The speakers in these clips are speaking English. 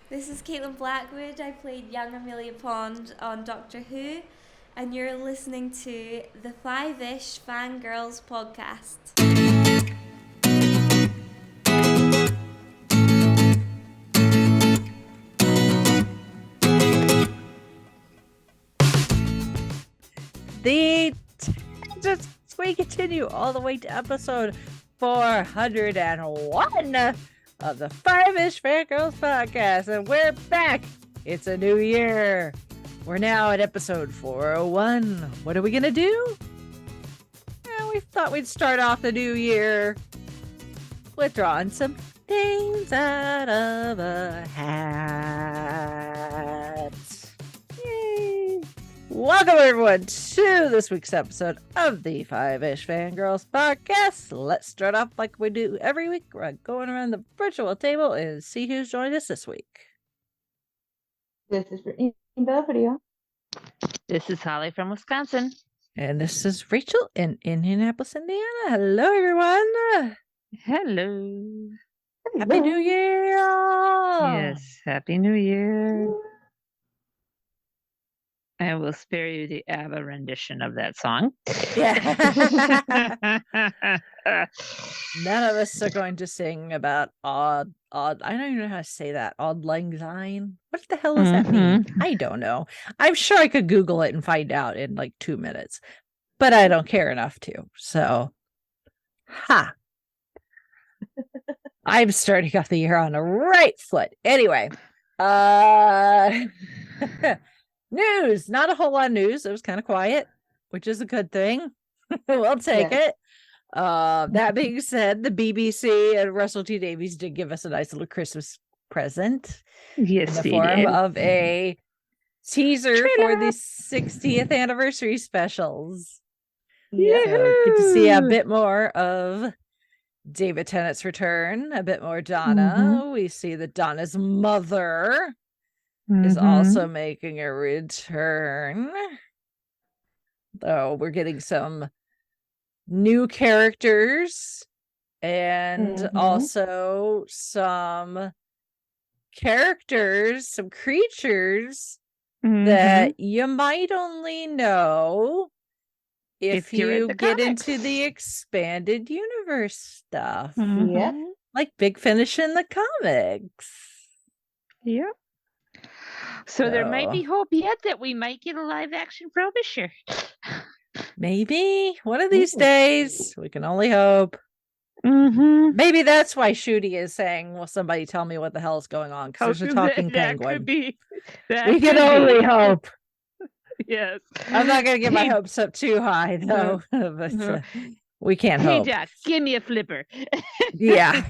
This is Caitlin Blackwood. I played young Amelia Pond on Doctor Who, and you're listening to the Fiveish Fangirls podcast. Just we continue all the way to episode 401 of the Fiveish Fangirls podcast, and we're back. It's a new year. We're now at episode 401. What are we gonna do? Well, we thought we'd start off the new year with drawing some things out of a hat. Yay! Welcome everyone to this week's episode of the Fiveish Fangirls podcast. Let's start off like we do every week. We're going around the virtual table and see who's joined us this week. This is Brittany in Belvedere. This is Holly from Wisconsin. And this is Rachel in Indianapolis, Indiana. Hello everyone. Hello. Happy New Year. Yes, Happy New Year. I will spare you the ABBA rendition of that song. Yeah. None of us are going to sing about odd. I don't even know how to say that. Auld Lang Syne. What the hell does that mean? I don't know. I'm sure I could Google it and find out in like 2 minutes, but I don't care enough to. So, I'm starting off the year on the right foot. Anyway, news. Not a whole lot of news. It was kind of quiet, which is a good thing. We'll take it. That being said, the BBC and Russell T Davies did give us a nice little Christmas present. Yes, in the form of a teaser for the 60th anniversary specials. Yeah, so get to see a bit more of David Tennant's return, a bit more Donna. We see that Donna's mother is also making a return. Though we're getting some new characters and also some characters, some creatures that you might only know if you get into the expanded universe stuff. Yeah. Like Big Finish in the comics. Yeah. So there might be hope yet that we might get a live action Frobisher. Maybe one of these days. We can only hope. Maybe that's why Shooty is saying, "Will somebody tell me what the hell is going on?" Because there's a talking penguin. Could be. We can only hope. Yes. I'm not going to get my hopes up too high, though. But we can't hope. Hey, Jack, give me a flipper. Yeah.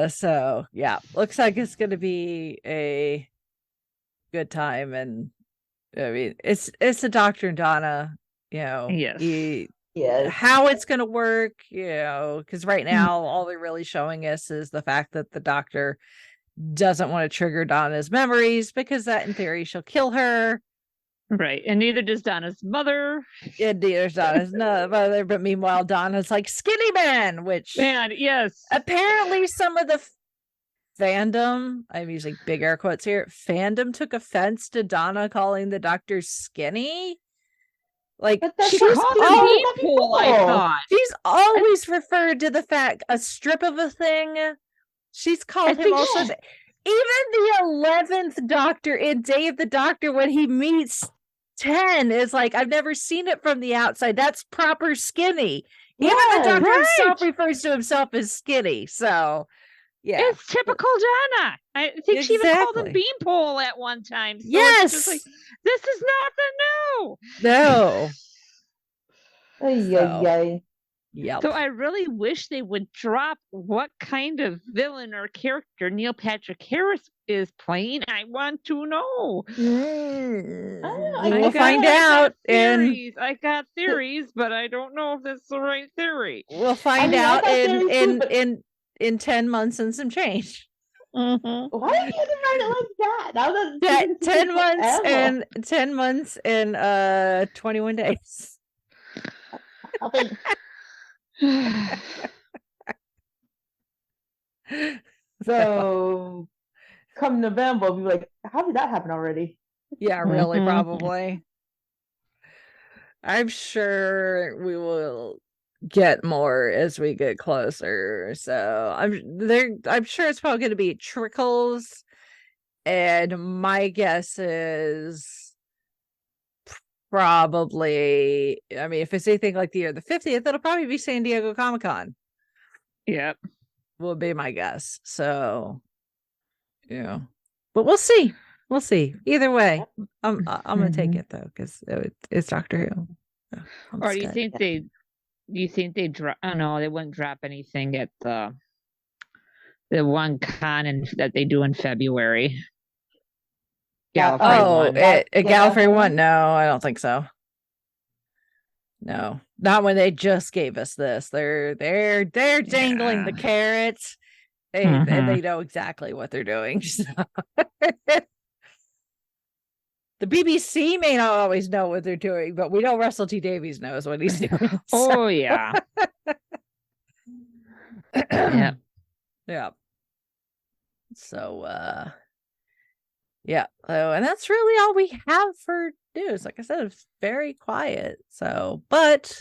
So yeah, looks like it's going to be a good time, and I mean, it's a Doctor and Donna. You know, how it's going to work, you know, because right now all they're really showing us is the fact that the Doctor doesn't want to trigger Donna's memories because that in theory she'll kill her. Right. And neither does Donna's mother. And neither Donna's mother, but meanwhile Donna's like skinny man, which yes. Apparently some of the fandom, I'm using big air quotes here, fandom took offense to Donna calling the Doctor skinny. Like she's always referred to the fact a strip of a thing. She's called him also. Even the 11th Doctor in Day of the Doctor, when he meets 10, is like, I've never seen it from the outside. That's proper skinny. Even the Doctor himself refers to himself as skinny. So, yeah, it's typical Donna. I think she even called him Beanpole at one time. So yes, it's just like, this is nothing new. No. Yep. So I really wish they would drop what kind of villain or character Neil Patrick Harris is playing. I want to know. We'll find out. I got theories, but I don't know if that's the right theory. We'll find out in 10 months and some change. Why did you write it like that? That 10 months and 21 days. I think So come November, we'll be like, how did that happen already? Yeah, really, probably. I'm sure we will get more as we get closer. So I'm sure it's probably going to be trickles. And my guess is probably, I mean, if it's anything like the year the 50th, it'll probably be San Diego Comic-Con. Yep. Will be my guess. So, yeah. But we'll see. We'll see. Either way, I'm gonna take it though, because it's Doctor Who. So or do you think they drop? Oh no, they wouldn't drop anything at the one con that they do in February. Gallifrey one? No, I don't think so. No, not when they just gave us this. They're dangling the carrots. And they know exactly what they're doing. So. The BBC may not always know what they're doing, but we know Russell T Davies knows what he's doing. So. Oh yeah. Yeah. Yeah. So yeah. So, and that's really all we have for news. Like I said, it's very quiet. So, but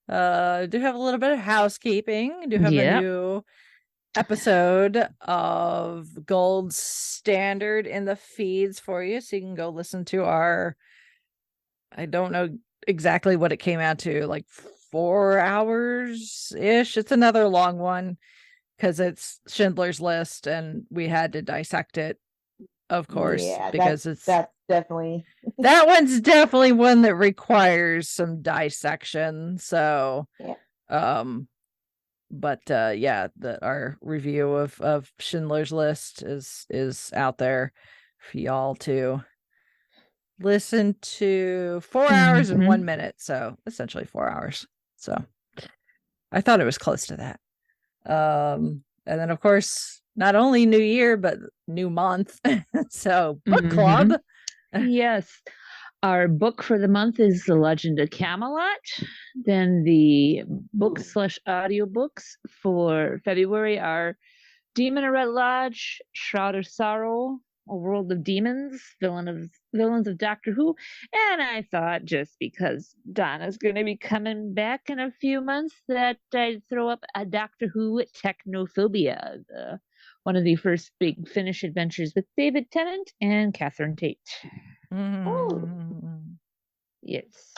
do have a little bit of housekeeping. Do have a new episode of Gold Standard in the feeds for you, so you can go listen to our, I don't know exactly what it came out to, like 4 hours ish. It's another long one because it's Schindler's List and we had to dissect it, of course, because that's definitely that one's definitely one that requires some dissection. So but our review of Schindler's List is out there for y'all to listen to. 4 hours and 1 minute, so essentially 4 hours. So I thought it was close to that. And then of course, not only new year but new month. So book club. Yes. Our book for the month is The Legend of Camelot. Then the book/audiobooks for February are Demon of Red Lodge, Shroud of Sorrow, A World of Demons, Villains of Doctor Who. And I thought, just because Donna's going to be coming back in a few months, that I'd throw up a Doctor Who Technophobia, one of the first big Finnish adventures with David Tennant and Catherine Tate. Yes.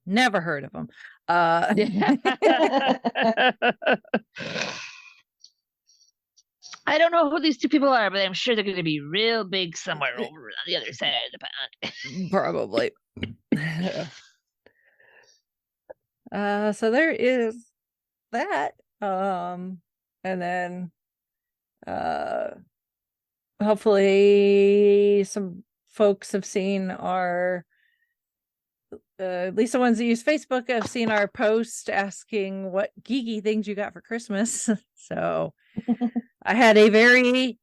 Never heard of them. I don't know who these two people are, but I'm sure they're going to be real big somewhere over on the other side of the pond. Probably. So there is that. And then hopefully some folks have seen our at least the ones that use Facebook have seen our post asking what geeky things you got for Christmas. So I had a very,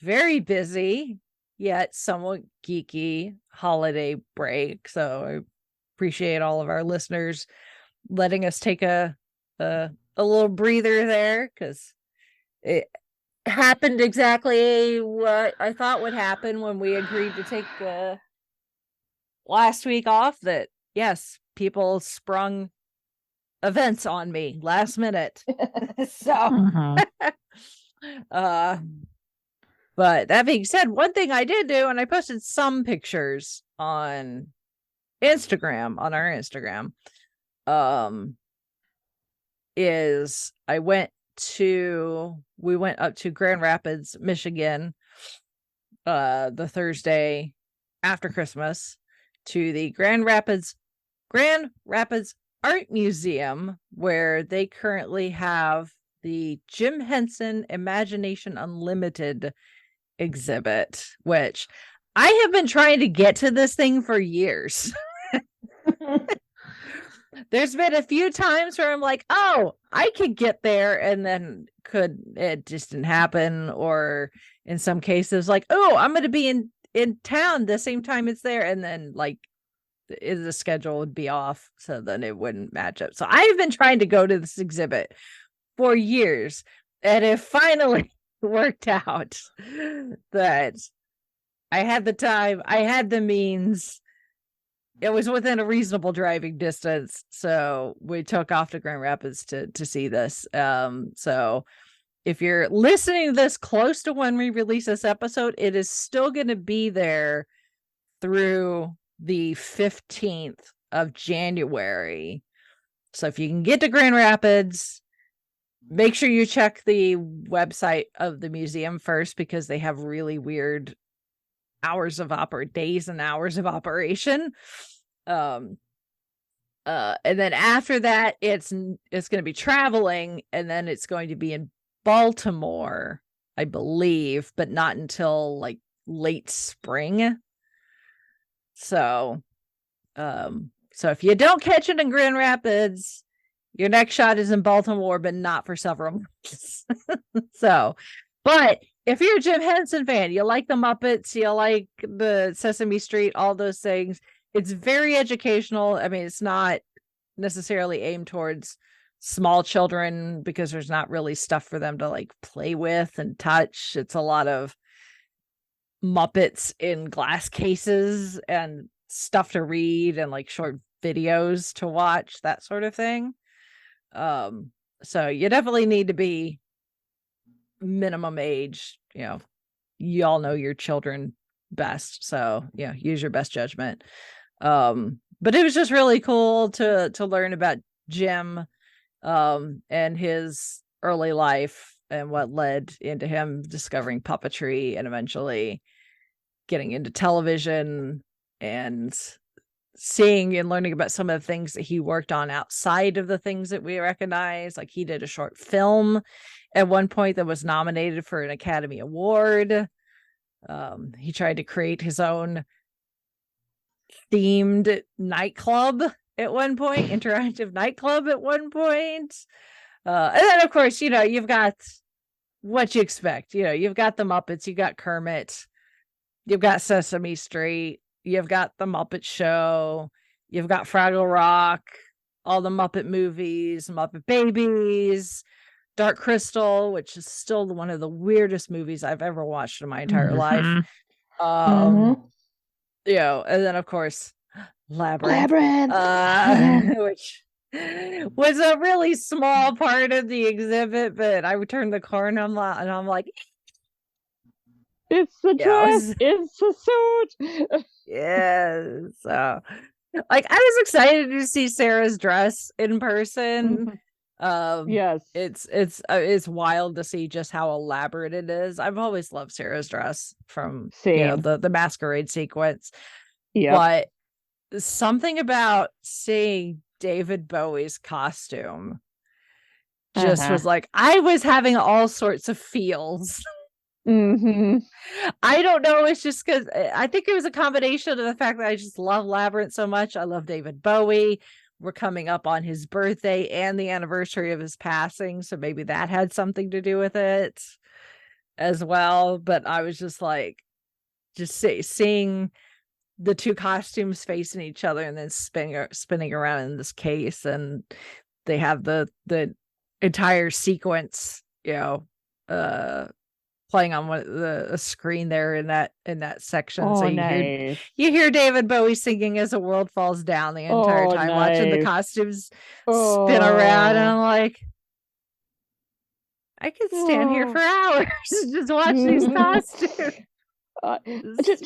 very busy yet somewhat geeky holiday break. So I appreciate all of our listeners letting us take a little breather there, because it happened exactly what I thought would happen when we agreed to take last week off. That yes, people sprung events on me last minute. So but that being said, one thing I did do, and I posted some pictures on Instagram, on our Instagram, is we went up to Grand Rapids, Michigan, the Thursday after Christmas, to the Grand Rapids Art Museum, where they currently have the Jim Henson Imagination Unlimited exhibit, which I have been trying to get to this thing for years. There's been a few times where I'm like, oh, I could get there, and then it just didn't happen. Or in some cases, like, oh, I'm going to be in town the same time it's there, and then like the schedule would be off, so then it wouldn't match up. So I've been trying to go to this exhibit for years, And it finally worked out that I had the time, I had the means. It was within a reasonable driving distance, so we took off to Grand Rapids to see this. So if you're listening to this close to when we release this episode, it is still going to be there through the 15th of January. So if you can get to Grand Rapids, make sure you check the website of the museum first, because they have really weird days and hours of operation. And then after that, it's going to be traveling, and then it's going to be in Baltimore, I believe, but not until like late spring. So if you don't catch it in Grand Rapids, your next shot is in Baltimore, but not for several months. But if you're a Jim Henson fan, you like the Muppets, you like the Sesame Street, all those things, it's very educational. I mean, it's not necessarily aimed towards small children, because there's not really stuff for them to like play with and touch. It's a lot of Muppets in glass cases and stuff to read and like short videos to watch, that sort of thing. So you definitely need to be minimum age. You all know your children best, so use your best judgment. But it was just really cool to learn about Jim and his early life and what led into him discovering puppetry and eventually getting into television, and seeing and learning about some of the things that he worked on outside of the things that we recognize. Like, he did a short film at one point that was nominated for an Academy Award. He tried to create his own themed nightclub at one point, interactive nightclub at one point. And then, of course, you've got what you expect. You've got the Muppets, you've got Kermit, you've got Sesame Street, you've got the Muppet Show, you've got Fraggle Rock, all the Muppet movies, Muppet Babies, Dark Crystal, which is still one of the weirdest movies I've ever watched in my entire life. And then, of course, Labyrinth. Which was a really small part of the exhibit, but I would turn the corner and I'm like, it's the dress, it's the suit. Yes. Like, I was excited to see Sarah's dress in person. Yes, it's wild to see just how elaborate it is. I've always loved Sarah's dress from the masquerade sequence. But something about seeing David Bowie's costume just was like, I was having all sorts of feels. I don't know, it's just because I think it was a combination of the fact that I just love Labyrinth so much. I love David Bowie. We're coming up on his birthday and the anniversary of his passing, so maybe that had something to do with it as well. But I was just like, seeing the two costumes facing each other and then spinning around in this case, and they have the entire sequence, playing on the screen there in that section. So you hear David Bowie singing as the world falls down the entire time, watching the costumes spin around, and I'm like, I could stand here for hours just watch these costumes. Just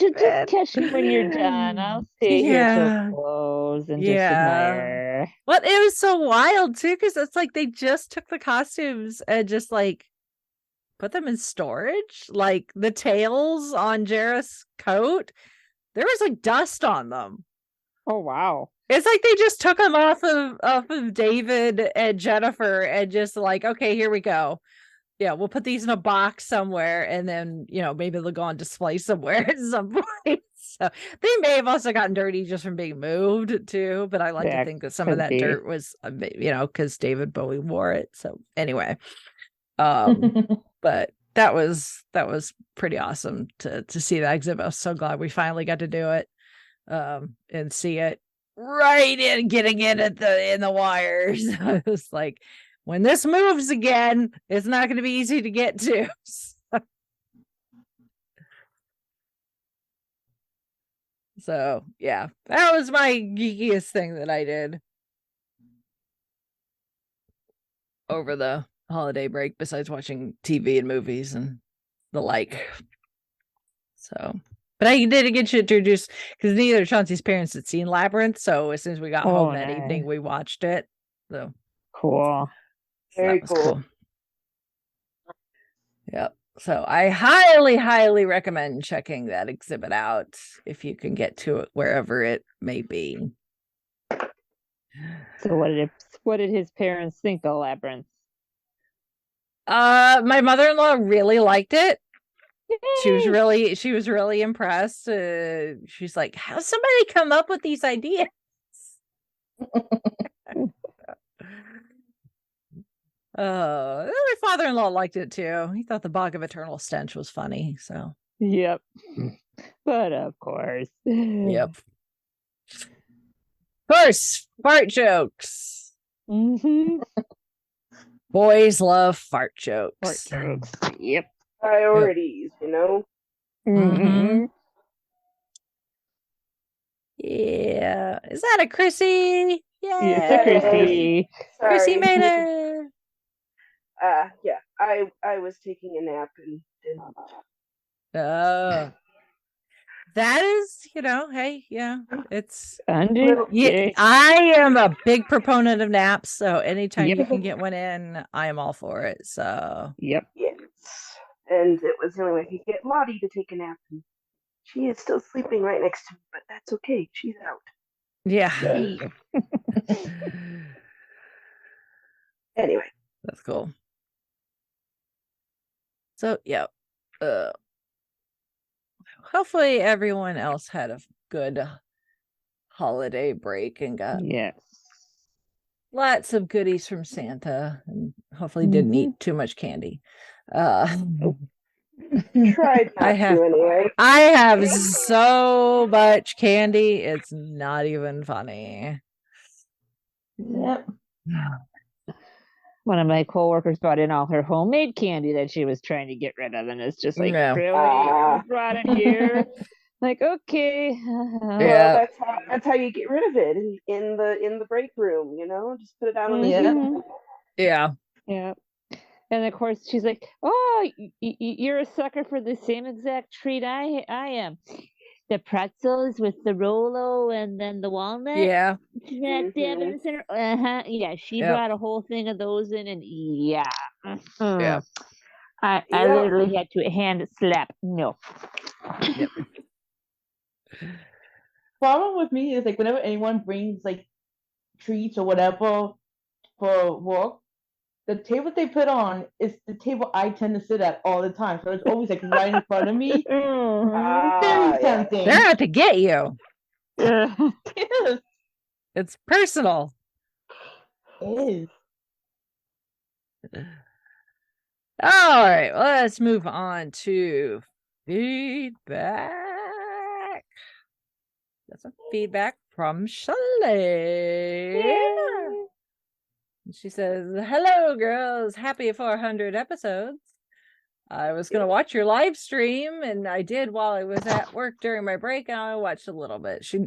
catch me when you're done. I'll stay here till close and just admire. Well, it was so wild too, because it's like they just took the costumes and just like put them in storage. Like, the tails on Jareth's coat, there was like dust on them. Oh wow. It's like they just took them off of David and Jennifer and just like, okay, here we go. We'll put these in a box somewhere, and then maybe they'll go on display somewhere at some point. So they may have also gotten dirty just from being moved too, but I like to think that some of that dirt was because David Bowie wore it. So anyway, but that was pretty awesome to see that exhibit. I was so glad we finally got to do it, and see it right in getting in in the wires. I was like, when this moves again, it's not going to be easy to get to. So, yeah, that was my geekiest thing that I did over the holiday break, besides watching TV and movies and the like. So, but I did get you introduced because neither of Chauncey's parents had seen Labyrinth. So as soon as we got home that evening, we watched it. So cool. Very cool. Yep. So I highly, highly recommend checking that exhibit out if you can get to it wherever it may be. So what did his parents think of Labyrinth? My mother-in-law really liked it. Yay! She was really impressed. She's like, how's somebody come up with these ideas? My father-in-law liked it too. He thought the Bog of Eternal Stench was funny. So yep. But of course. Yep. Of course, fart jokes. Mm-hmm. Boys love fart jokes. Fart jokes. Yep. Priorities, you know? Mm-hmm. Yeah. Is that a Chrissy? Yeah. It's a Chrissy. Chrissy made it. Yeah. I was taking a nap and didn't. That is, hey, yeah, it's yeah, I am a big proponent of naps, so anytime you can get one in, I am all for it. So yep. Yes. And it was the only way I could get Lottie to take a nap. And she is still sleeping right next to me, but that's okay. She's out. Yeah. Anyway. That's cool. So yeah. Hopefully everyone else had a good holiday break and got lots of goodies from Santa, and hopefully didn't eat too much candy. Tried not to anyway. I have so much candy, it's not even funny. Yep. One of my coworkers brought in all her homemade candy that she was trying to get rid of, and it's just like, really? You brought it here? Like, okay. Well, that's how you get rid of it in the break room, just put it out on the table. Yeah. Yeah. And of course she's like, oh, you're a sucker for the same exact treat I am. The pretzels with the Rolo and then the walnut. Yeah. Yeah, she brought a whole thing of those in, and yeah. I literally had to hand slap. No. Yep. Problem with me is like whenever anyone brings like treats or whatever for work, the table they put on is the table I tend to sit at all the time. So it's always like right in front of me. Very tempting. They're out to get you. Yes. It's personal. It is. All right, let's move on to feedback. Got some feedback from Shelley. Yeah. She says, hello, girls. Happy 400 episodes. I was going to watch your live stream, and I did while I was at work during my break, and I watched a little bit. She,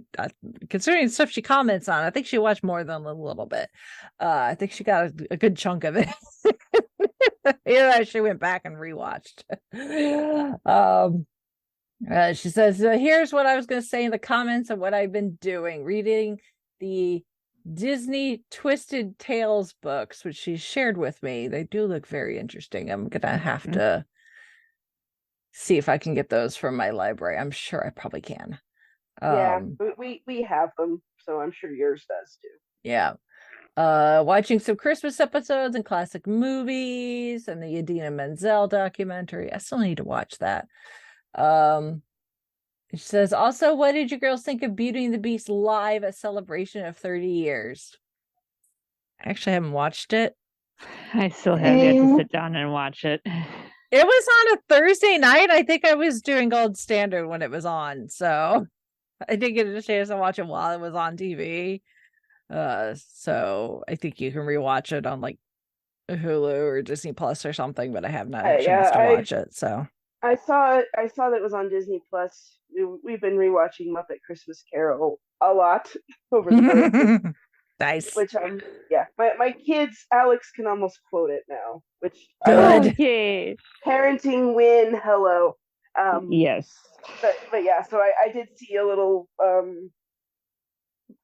considering stuff she comments on, I think she watched more than a little bit. I think she got a good chunk of it. Yeah, she went back and rewatched. She says, here's what I was going to say in the comments of what I've been doing. Reading the Disney Twisted Tales books, which she shared with me. They do look very interesting. I'm gonna have to see if I can get those from my library. I'm sure I probably can. Yeah, we have them, so I'm sure yours does too. Yeah. Watching some Christmas episodes and classic movies and the Idina Menzel documentary. I still need to watch that. She says, also, what did you girls think of Beauty and the Beast live at Celebration of 30 years? I actually haven't watched it. I still have yet to sit down and watch it. It was on a Thursday night. I think I was doing Gold Standard when it was on. So I didn't get a chance to watch it while it was on TV. So I think you can rewatch it on like Hulu or Disney Plus or something, but I have not had a chance to watch it. So I saw that it was on Disney Plus. We've been rewatching Muppet Christmas Carol a lot over the break. Nice. Which my kids, Alex can almost quote it now, which good. Okay. Parenting win. Hello. Yes. But yeah, so I did see a little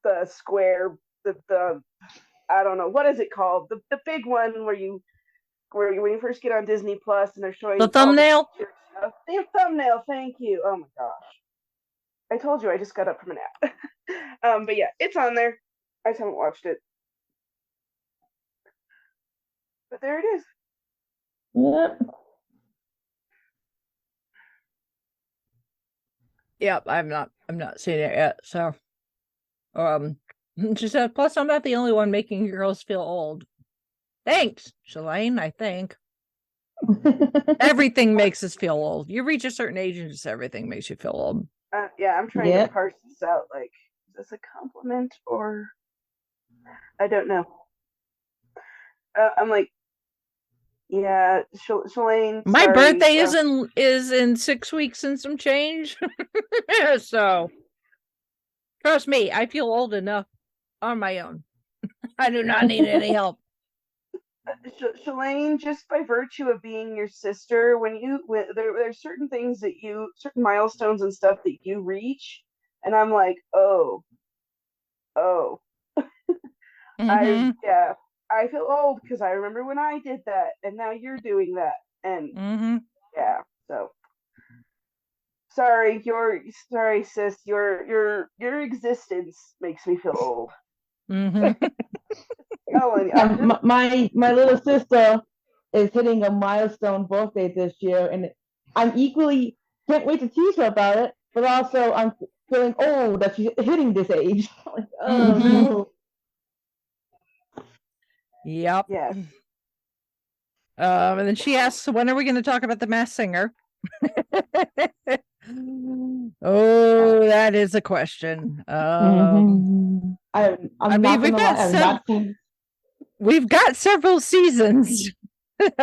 the square, the I don't know, what is it called, the big one where you when you first get on Disney Plus and they're showing the thumbnail. The thumbnail. Thank you. Oh my gosh, I told you I just got up from a nap. But yeah, it's on there. I just haven't watched it, but there it is. Yep. Yep, I'm not seeing it yet. So, she said, plus I'm not the only one making girls feel old. Thanks, Shalane, I think. Everything makes us feel old. You reach a certain age and just everything makes you feel old. Yeah, I'm trying to parse this out. Like, is this a compliment or I don't know. I'm like, yeah, Shalane. My birthday is in 6 weeks and some change. So trust me, I feel old enough on my own. I do not need any help. Shalane, just by virtue of being your sister, there's certain things that certain milestones and stuff that you reach, and I'm like, oh. Mm-hmm. I feel old because I remember when I did that, and now you're doing that, and yeah. So sorry, sis. Your existence makes me feel old. Mm-hmm. My little sister is hitting a milestone birthday this year, and I'm equally can't wait to tease her about it, but also I'm feeling old that she's hitting this age. Like, oh no. Yep. Yes. And then she asks, when are we going to talk about The Masked Singer? Oh, that is a question. We've got several seasons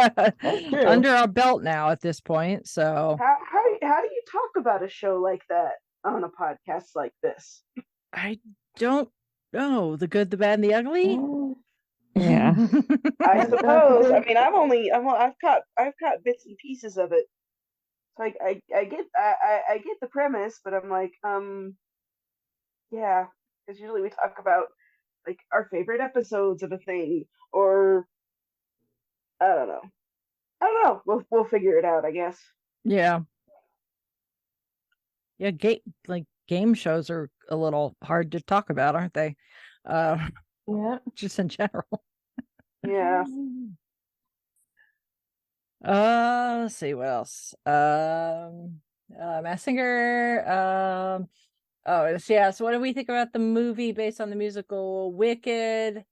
under our belt now at this point. So how do you talk about a show like that on a podcast like this? I don't know. The Good, the Bad, and the Ugly. Yeah. I suppose. I mean, I've caught bits and pieces of it. So I get the premise, but I'm like, yeah, because usually we talk about like our favorite episodes of a thing, or I don't know. We'll figure it out, I guess. Yeah. Yeah, game shows are a little hard to talk about, aren't they? Yeah. Just in general. Yeah. Let's see what else. Masked Singer. Yeah. So what do we think about the movie based on the musical Wicked?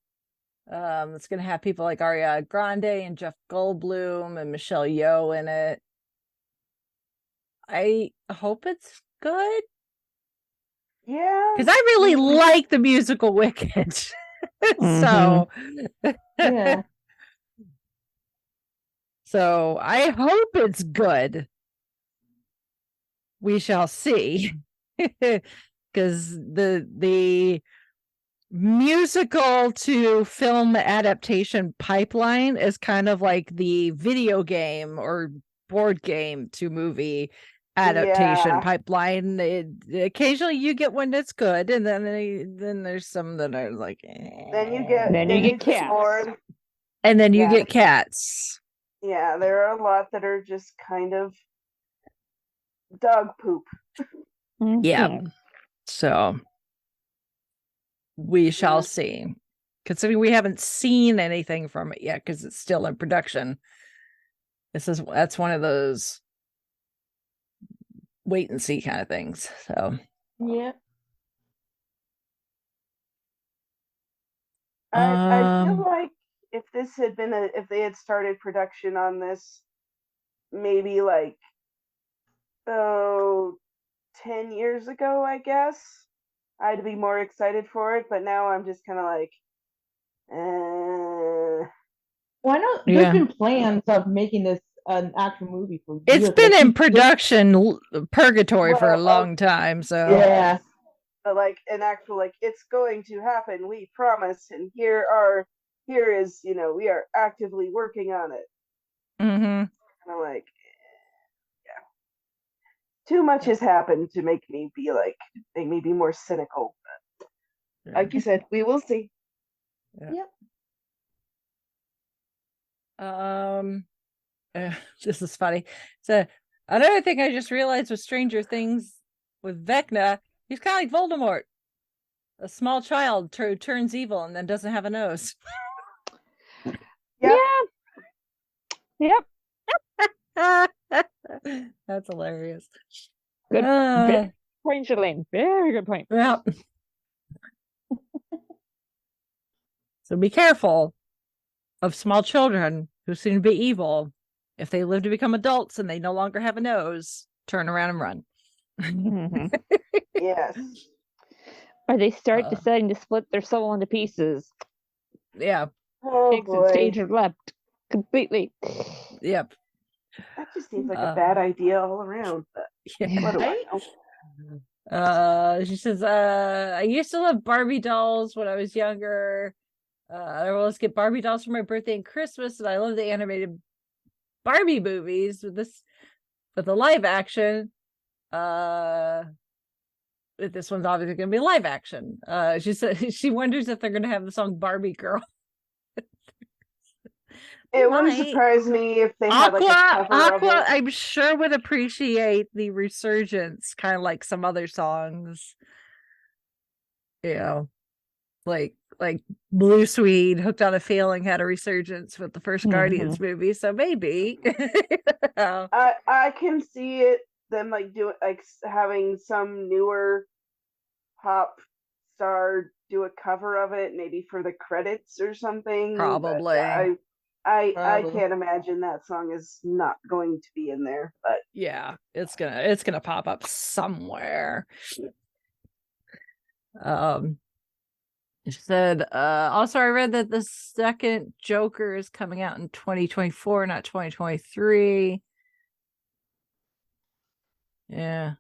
It's gonna have people like Ariana Grande and Jeff Goldblum and Michelle Yeoh in it. I hope it's good. Yeah. Because I really like the musical Wicked. So yeah. So I hope it's good. We shall see. Because the musical to film adaptation pipeline is kind of like the video game or board game to movie adaptation pipeline. Occasionally you get one that's good, and then there's some that are like then you get cats. bored. And then you get cats. Yeah, there are a lot that are just kind of dog poop. Yeah. So we shall see. Considering we haven't seen anything from it yet because it's still in production. That's one of those wait and see kind of things. So yeah. I feel like if they had started production on this maybe like 10 years ago, I guess I'd be more excited for it, but now I'm just kind of like Why not? There's been plans of making this an action movie for years. It's been in production purgatory for a long time. So yeah, like an actual like it's going to happen. We promise, and here is we are actively working on it. Mm-hmm. And I'm like, yeah, too much has happened to make me be more cynical. But like you said, we will see. Yep. This is funny. So another thing I just realized with Stranger Things with Vecna, he's kind of like Voldemort. A small child turns evil and then doesn't have a nose. Yep. Yep. That's hilarious. Good point, Shalane. Very good point. Yeah. So be careful of small children who seem to be evil. If they live to become adults and they no longer have a nose, turn around and run. Yes. Or they start deciding to split their soul into pieces. Yeah. Oh, Exit stage are left completely. Yep. That just seems like a bad idea all around. But what do I know? She says, I used to love Barbie dolls when I was younger. I always get Barbie dolls for my birthday and Christmas, and I love the animated Barbie movies with the live action. This one's obviously going to be live action. She said she wonders if they're going to have the song Barbie Girl. It wouldn't surprise me if they had like a cover of it. I'm sure would appreciate the resurgence, kind of like some other songs. Like Blue Swede, Hooked on a Feeling had a resurgence with the first Guardians movie, so maybe. I can see it them like doing having some newer pop star do a cover of it, maybe for the credits or something. Probably. I can't imagine that song is not going to be in there, but yeah, it's gonna pop up somewhere. She said, also I read that the second Joker is coming out in 2024, not 2023. Yeah.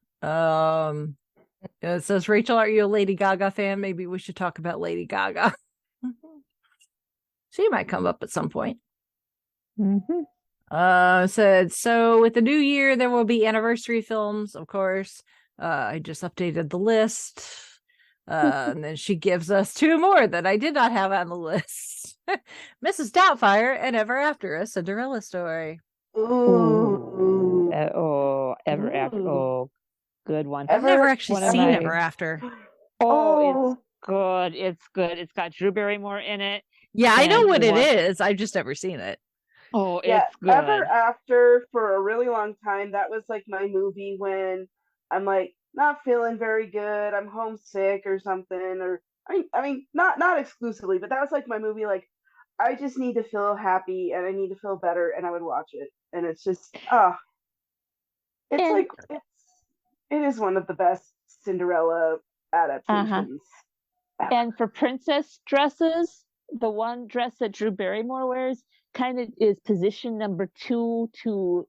It says, Rachel, are you a Lady Gaga fan? Maybe we should talk about Lady Gaga. She might come up at some point. Said, so with the new year, there will be anniversary films, of course. I just updated the list. And then she gives us two more that I did not have on the list. Mrs. Doubtfire and Ever After, a Cinderella story. Ooh. Ever After. Oh, good one. I've never actually seen Ever After. Oh, it's good. It's good. It's got Drew Barrymore in it. Yeah, I know what it is. I've just never seen it. Oh, yeah, it's good. Ever After, for a really long time, that was like my movie when I'm like not feeling very good, I'm homesick or something, or I mean not exclusively, but that was like my movie, like I just need to feel happy and I need to feel better, and I would watch it, and it's just it is one of the best Cinderella adaptations. And for princess dresses, the one dress that Drew Barrymore wears kind of is position number 2 to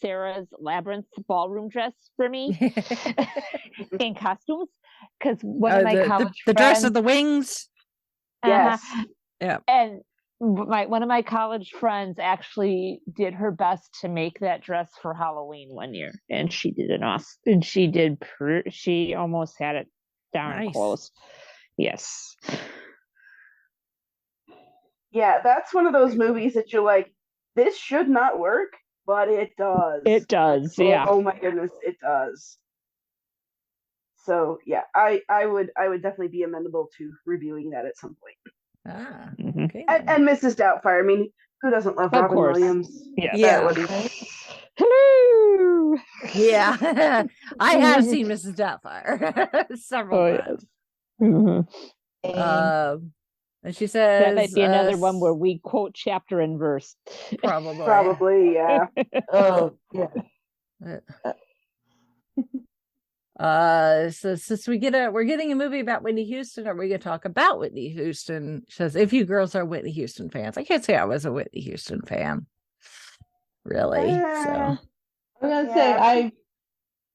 Sarah's Labyrinth ballroom dress for me in costumes, because one of my college the friends, dress of the wings. Yes. Yeah. And one of my college friends actually did her best to make that dress for Halloween one year, and she did an awesome. And she almost had it darn close. Yes. Yeah, that's one of those movies that you're like, this should not work, but it does. It does, yeah. Oh my goodness, it does. So yeah, I would definitely be amenable to reviewing that at some point. Okay. And Mrs. Doubtfire. I mean, who doesn't love Robin Williams? Yeah. Hello. Yeah, I have seen Mrs. Doubtfire several times. And she says that might be another one where we quote chapter and verse. Probably, yeah. Oh, yeah. So since we're getting a movie about Whitney Houston, are we gonna talk about Whitney Houston? She says, if you girls are Whitney Houston fans. I can't say I was a Whitney Houston fan, really. So I'm gonna say I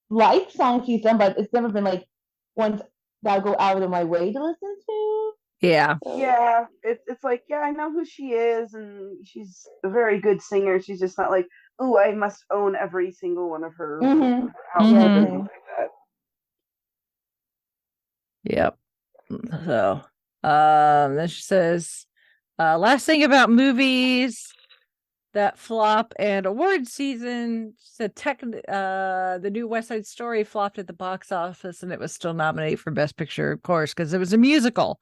like songs she's done, but it's never been like ones that I go out of my way to listen to. yeah. Yeah, it's like, yeah, I know who she is, and she's a very good singer. She's just not like, oh, I must own every single one of her albums or anything like that. Yep. So, then she says, last thing about movies that flop and award season. She said, the new West Side Story flopped at the box office, and it was still nominated for Best Picture, of course, because it was a musical.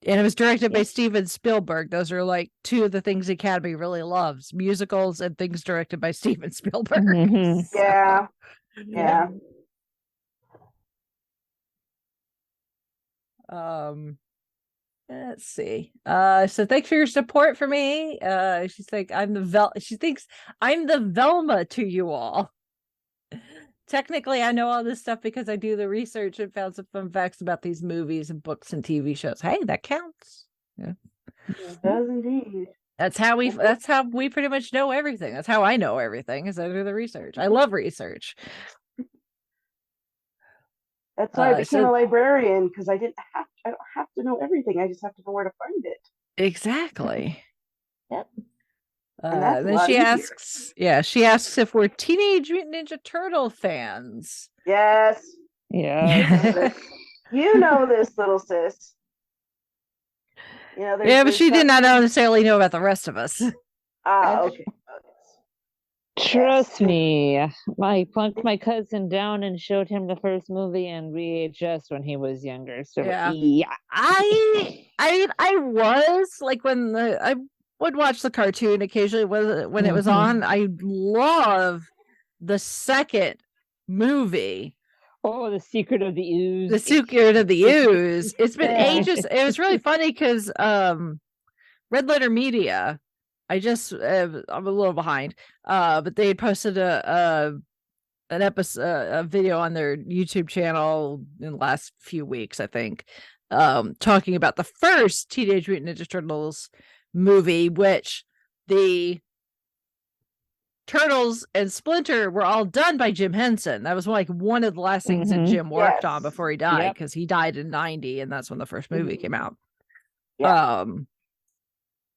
And it was directed by Steven Spielberg. Those are like two of the things the Academy really loves: musicals and things directed by Steven Spielberg. Mm-hmm. So, yeah. Let's see. So thanks for your support for me. She's like, she thinks I'm the Velma to you all. Technically, I know all this stuff because I do the research and found some fun facts about these movies and books and TV shows. Hey, that counts. Yeah. It does indeed. That's how we pretty much know everything. That's how I know everything, is I do the research. I love research. That's why I became a librarian, because I don't have to know everything. I just have to know where to find it. Exactly. Yep. Then she asks if we're Teenage Mutant Ninja Turtle fans. Yes. Yeah. You know this, little sis. You know, but she did not necessarily know about the rest of us. Okay. Trust me, I plunked my cousin down and showed him the first movie on VHS when he was younger. So yeah. I was like, when I would watch the cartoon occasionally when it was on. I love the second movie. Oh, The Secret of the Ooze. The Secret of the Ooze. It's been ages. It was really funny because Red Letter Media, I'm a little behind, but they had posted an episode, a video on their YouTube channel in the last few weeks, I think, talking about the first Teenage Mutant Ninja Turtles movie, which the Turtles and Splinter were all done by Jim Henson. That was like one of the last things that Jim worked on before he died, because he died in 90, and that's when the first movie came out.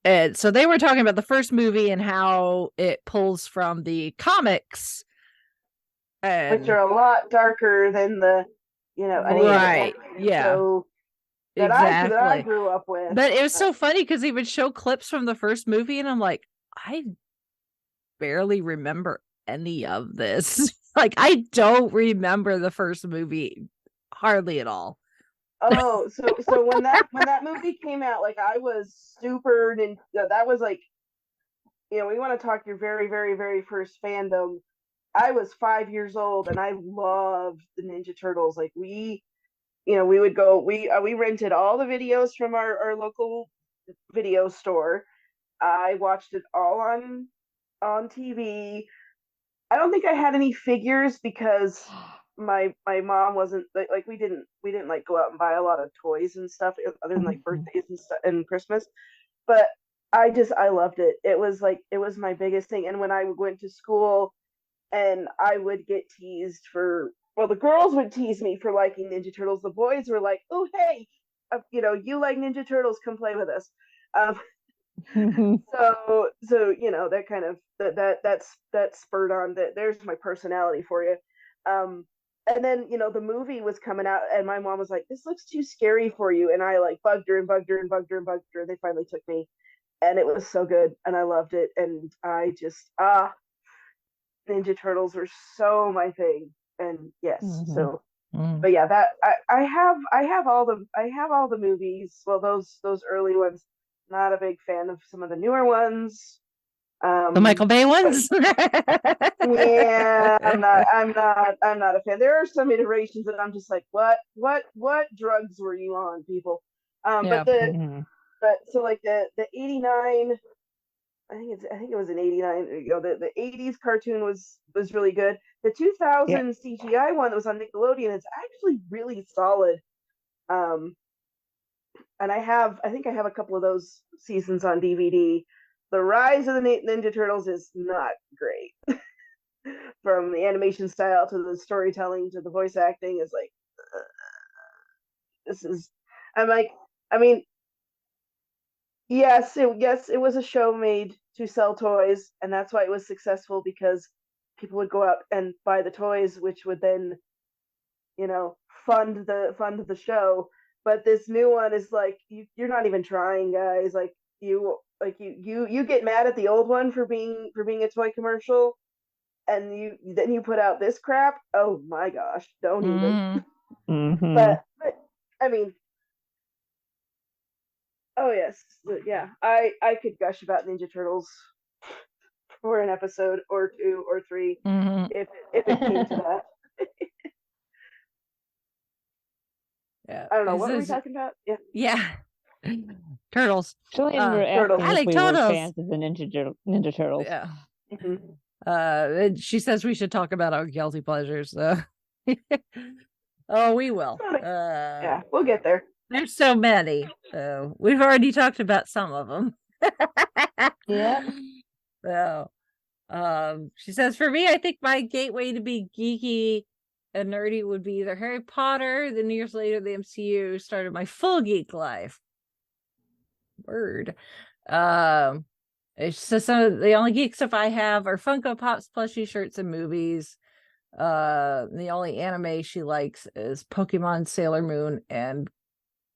And so they were talking about the first movie and how it pulls from the comics, which are a lot darker than the, right? That I grew up with. But it was so funny because he would show clips from the first movie, and I'm like, I barely remember any of this. Like, I don't remember the first movie hardly at all. Oh, so when that movie came out, like, I was super. That was like, we want to talk your very, very, very first fandom. I was 5 years old, and I loved the Ninja Turtles. Like, we would go. We rented all the videos from our local video store. I watched it all on TV. I don't think I had any figures because my mom wasn't like we didn't like go out and buy a lot of toys and stuff other than like birthdays and stuff and Christmas. But I loved it. It was my biggest thing. And when I went to school and I would get teased the girls would tease me for liking Ninja Turtles. The boys were like, "Oh, hey, you like Ninja Turtles? Come play with us." So that kind of that spurred on that. There's my personality for you. And then the movie was coming out, and my mom was like, "This looks too scary for you," and I like bugged her and bugged her and bugged her and bugged her. And they finally took me, and it was so good, and I loved it. And I just Ninja Turtles were so my thing. And yes, but yeah, that I have all the movies. Well, those early ones. Not a big fan of some of the newer ones. The Michael Bay ones. Yeah, I'm not a fan. There are some iterations that I'm just like, what drugs were you on, people? But so like the 89. I think it was an 89. The 80s cartoon was really good. The 2000 CGI one that was on Nickelodeon is actually really solid. And I think I have a couple of those seasons on DVD. The Rise of the Ninja Turtles is not great. From the animation style to the storytelling to the voice acting is like, I'm like, I mean, yes, it was a show made to sell toys, and that's why it was successful, because people would go out and buy the toys, which would then, fund the show. But this new one is like, you're not even trying, guys. Like you get mad at the old one for being a toy commercial, and then you put out this crap. Oh my gosh, don't even. Mm-hmm. But I mean, oh yes, yeah. I could gush about Ninja Turtles for an episode or 2 or 3 if it came to that. Yeah. I don't know. What were we talking about? Yeah. Turtles. Turtles. I like we turtles. Were fans of the Ninja Turtles. Yeah. Mm-hmm. She says we should talk about our guilty pleasures. Oh, we will. Yeah, we'll get there. There's so many. We've already talked about some of them. Yeah. So, she says, for me, I think my gateway to be geeky and nerdy would be either Harry Potter, then years later the MCU started my full geek life. Word. It's just some of the only geek stuff I have are Funko Pops, plushie shirts, and movies. The only anime she likes is Pokemon, Sailor Moon, and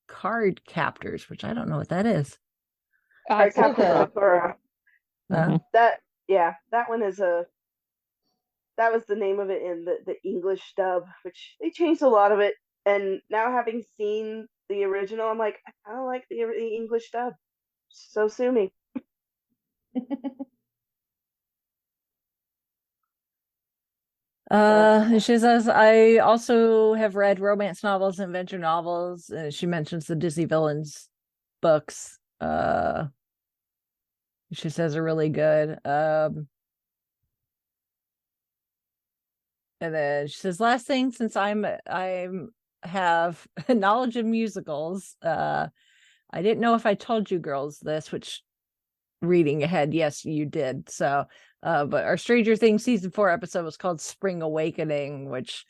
Card Captors, which I don't know what that is. Card Captors. That one is that was the name of it in the English dub, which they changed a lot of it. And now, having seen the original, I'm like, I kind of like the English dub. So sue me. She says, I also have read romance novels and adventure novels. She mentions the Disney Villains books. She says are really good. And then she says, last thing, since I have knowledge of musicals, I didn't know if I told you girls this, which, reading ahead, yes, you did. So, but our Stranger Things season 4 episode was called Spring Awakening, which,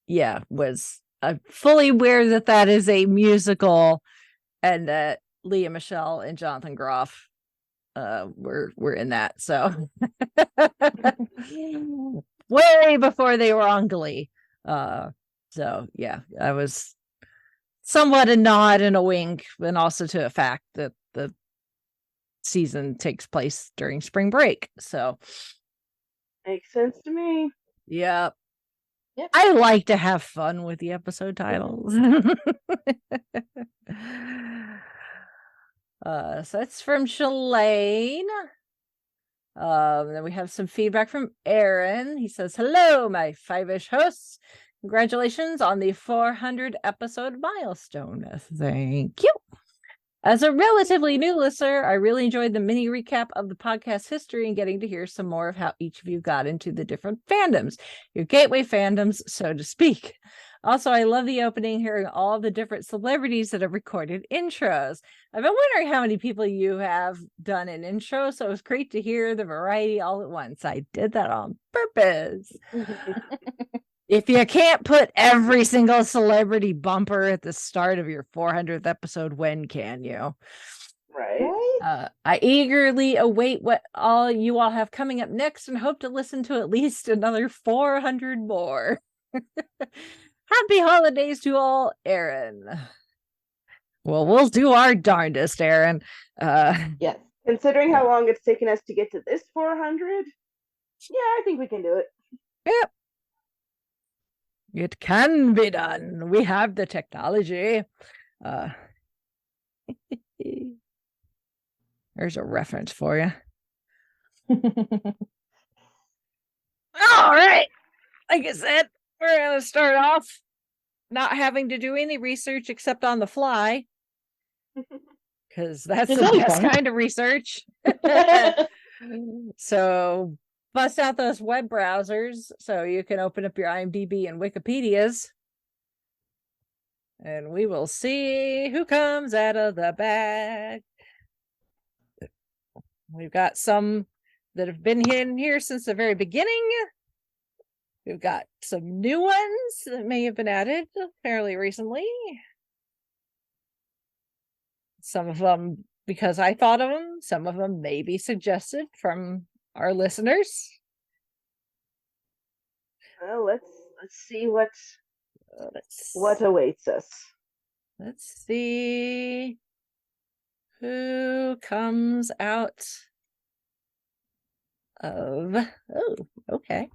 was fully aware that is a musical, and that Leah Michele and Jonathan Groff were in that. So way before they were on Glee. So yeah, I was somewhat a nod and a wink, and also to a fact that the season takes place during spring break. So makes sense to me. Yeah. Yep. I like to have fun with the episode titles. So that's from Shalane. Then we have some feedback from Aaron. He says, hello, my Fiveish hosts. Congratulations on the 400 episode milestone. Thank you. As a relatively new listener, I really enjoyed the mini recap of the podcast history and getting to hear some more of how each of you got into the different fandoms, your gateway fandoms, so to speak. Also, I love the opening, hearing all the different celebrities that have recorded intros. I've been wondering how many people you have done an intro, so it was great to hear the variety all at once. I did that on purpose. If you can't put every single celebrity bumper at the start of your 400th episode, when can you? Right. I eagerly await what you all have coming up next and hope to listen to at least another 400 more. Happy holidays to all, Aaron. Well, we'll do our darndest, Aaron. Yes. Considering how long it's taken us to get to this 400, yeah, I think we can do it. Yep. It can be done. We have the technology. There's a reference for you. All right. Like I said, we're going to start off not having to do any research except on the fly. Because that's the best kind of research. So bust out those web browsers so you can open up your IMDb and Wikipedias. And we will see who comes out of the bag. We've got some that have been in here since the very beginning. We've got some new ones that may have been added fairly recently. Some of them because I thought of them. Some of them may be suggested from our listeners. Well, let's see what awaits us. Let's see who comes out of. Oh, okay.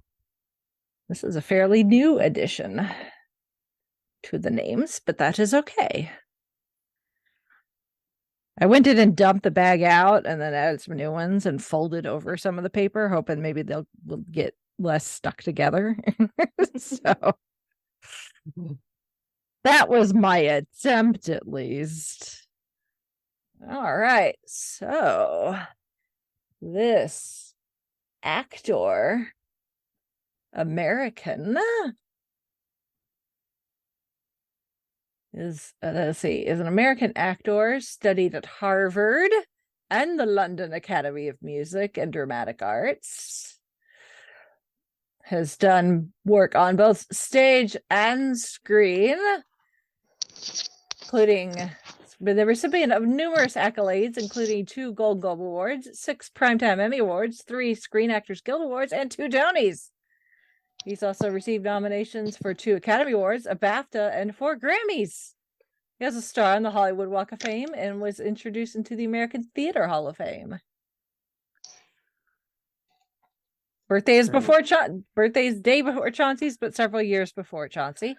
This is a fairly new addition to the names, but that is okay. I went in and dumped the bag out and then added some new ones and folded over some of the paper, hoping maybe they'll get less stuck together. So that was my attempt, at least. All right. So this actor, American, is an American actor, studied at Harvard and the London Academy of Music and Dramatic Arts. Has done work on both stage and screen, including been the recipient of numerous accolades, including 2 Gold Globe Awards, 6 Primetime Emmy Awards, 3 Screen Actors Guild Awards, and 2 Tonys. He's also received nominations for 2 Academy Awards, a BAFTA, and 4 Grammys. He has a star on the Hollywood Walk of Fame and was introduced into the American Theater Hall of Fame. Birthday's day before Chauncey's, but several years before Chauncey.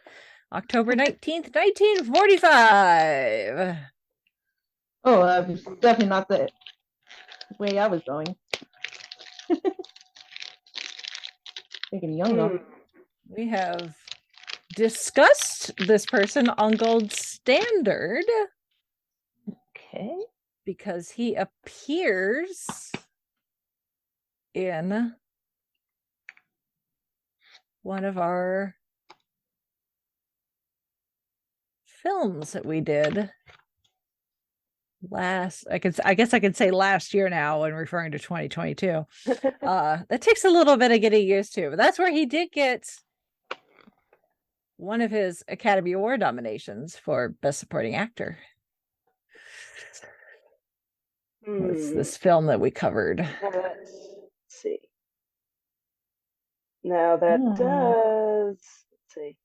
October 19th, 1945. Oh, definitely not the way I was going. Thinking younger. We have discussed this person on Gold Standard. Okay. Because he appears in one of our films that we did I guess I could say last year now when referring to 2022. That takes a little bit of getting used to, but that's where he did get one of his Academy Award nominations for Best Supporting Actor. It's this film that we covered. Let's see. Now that does. Let's see.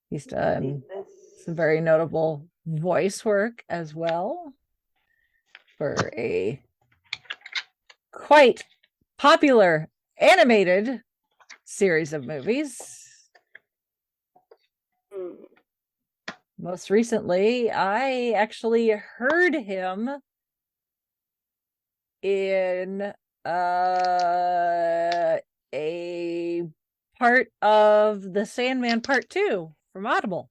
He's done some very notable voice work as well for a quite popular animated series of movies. Most recently, I actually heard him in a part of The Sandman Part 2 from Audible.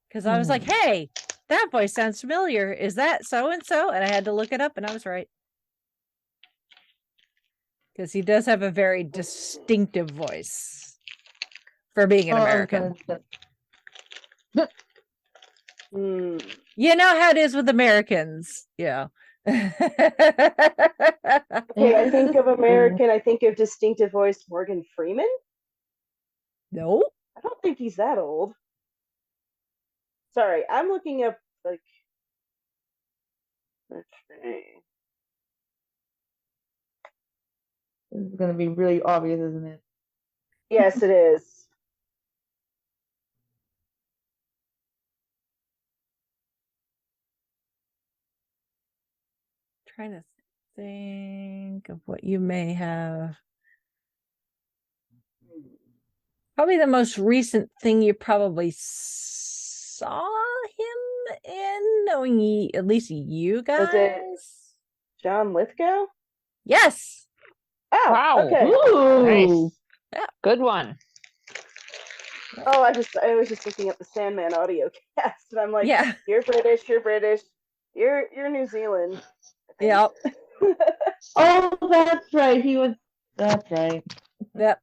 Because I was like, hey, that voice sounds familiar. Is that so-and-so? And I had to look it up, and I was right. Because he does have a very distinctive voice for being an American. You know how it is with Americans. Yeah. Okay, I think of American, I think of distinctive voice Morgan Freeman. No. I don't think he's that old. Sorry, I'm looking up, like, let's see. This is going to be really obvious, isn't it? Yes, it is. Trying to think of what you may have. Probably the most recent thing you probably saw him in, knowing at least you guys. Was it John Lithgow? Yes. Oh, wow. Okay. Ooh. Nice. Yeah. Good one. Oh, I was just looking at the Sandman audio cast, and I'm like, yeah, you're British. You're New Zealand. Yep. Oh, that's right. That's right. Yep.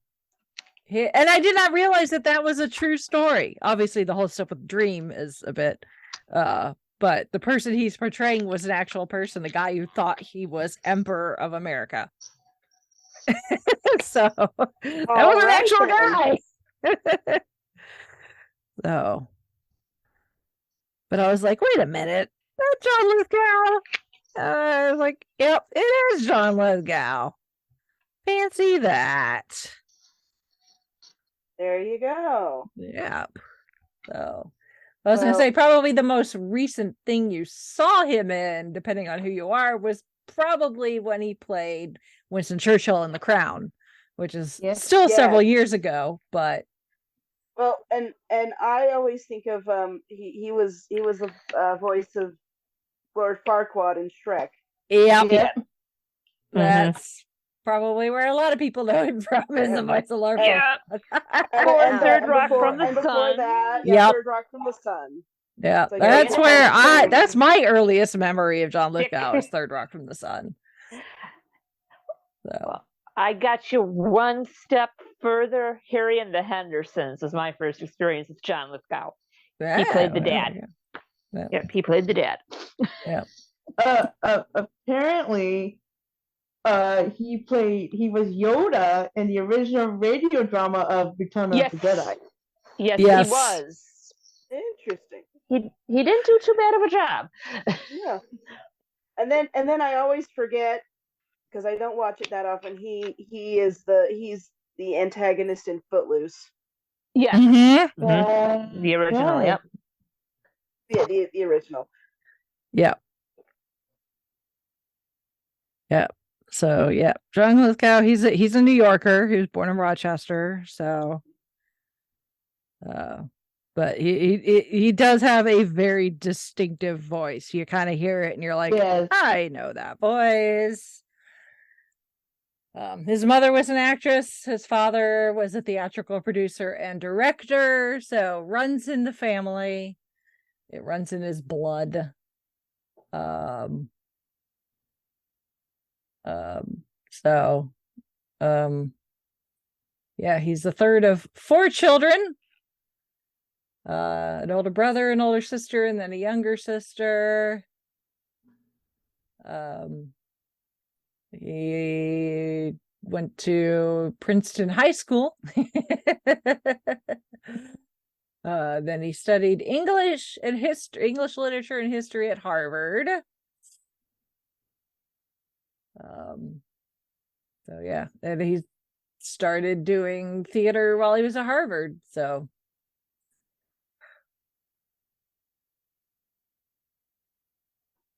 And I did not realize that was a true story. Obviously, the whole stuff with Dream is a bit, but the person he's portraying was an actual person, the guy who thought he was Emperor of America. So that was an actual guy. So, but I was like, wait a minute, that's John Lithgow. I was like, yep, it is John Lithgow. Fancy that. There you go. Yep. So I was gonna say probably the most recent thing you saw him in, depending on who you are, was probably when he played Winston Churchill in The Crown, which is still several years ago, but well, and I always think of he was the voice of Lord Farquaad in Shrek. Yep. That's probably where a lot of people know him from, is the voice of Lord Farquaad. And Third Rock from the Sun. Before that, Third Rock from the Sun. Yeah, so that's where that's my earliest memory of John Lithgow is Third Rock from the Sun. So well, I got you one step further. Harry and the Hendersons was my first experience with John Lithgow. He played the dad. Yep, he played the dad. Yeah. Apparently, he was Yoda in the original radio drama of Return of the Jedi. Yes, he was. Interesting. He didn't do too bad of a job. Yeah. And then I always forget, because I don't watch it that often. He's the antagonist in Footloose. Yeah. Mm-hmm. The original. Yep. Yeah, the original. Yeah. Yeah. So yeah, John Lithgow, he's a New Yorker. He was born in Rochester. So, but he does have a very distinctive voice. You kind of hear it, and you're like, I know that voice. His mother was an actress. His father was a theatrical producer and director. So runs in the family. It runs in his blood. Yeah, he's the third of 4 children. An older brother, an older sister, and then a younger sister. He went to Princeton High School. Then he studied English and English literature and history at Harvard. So yeah, and he started doing theater while he was at Harvard. So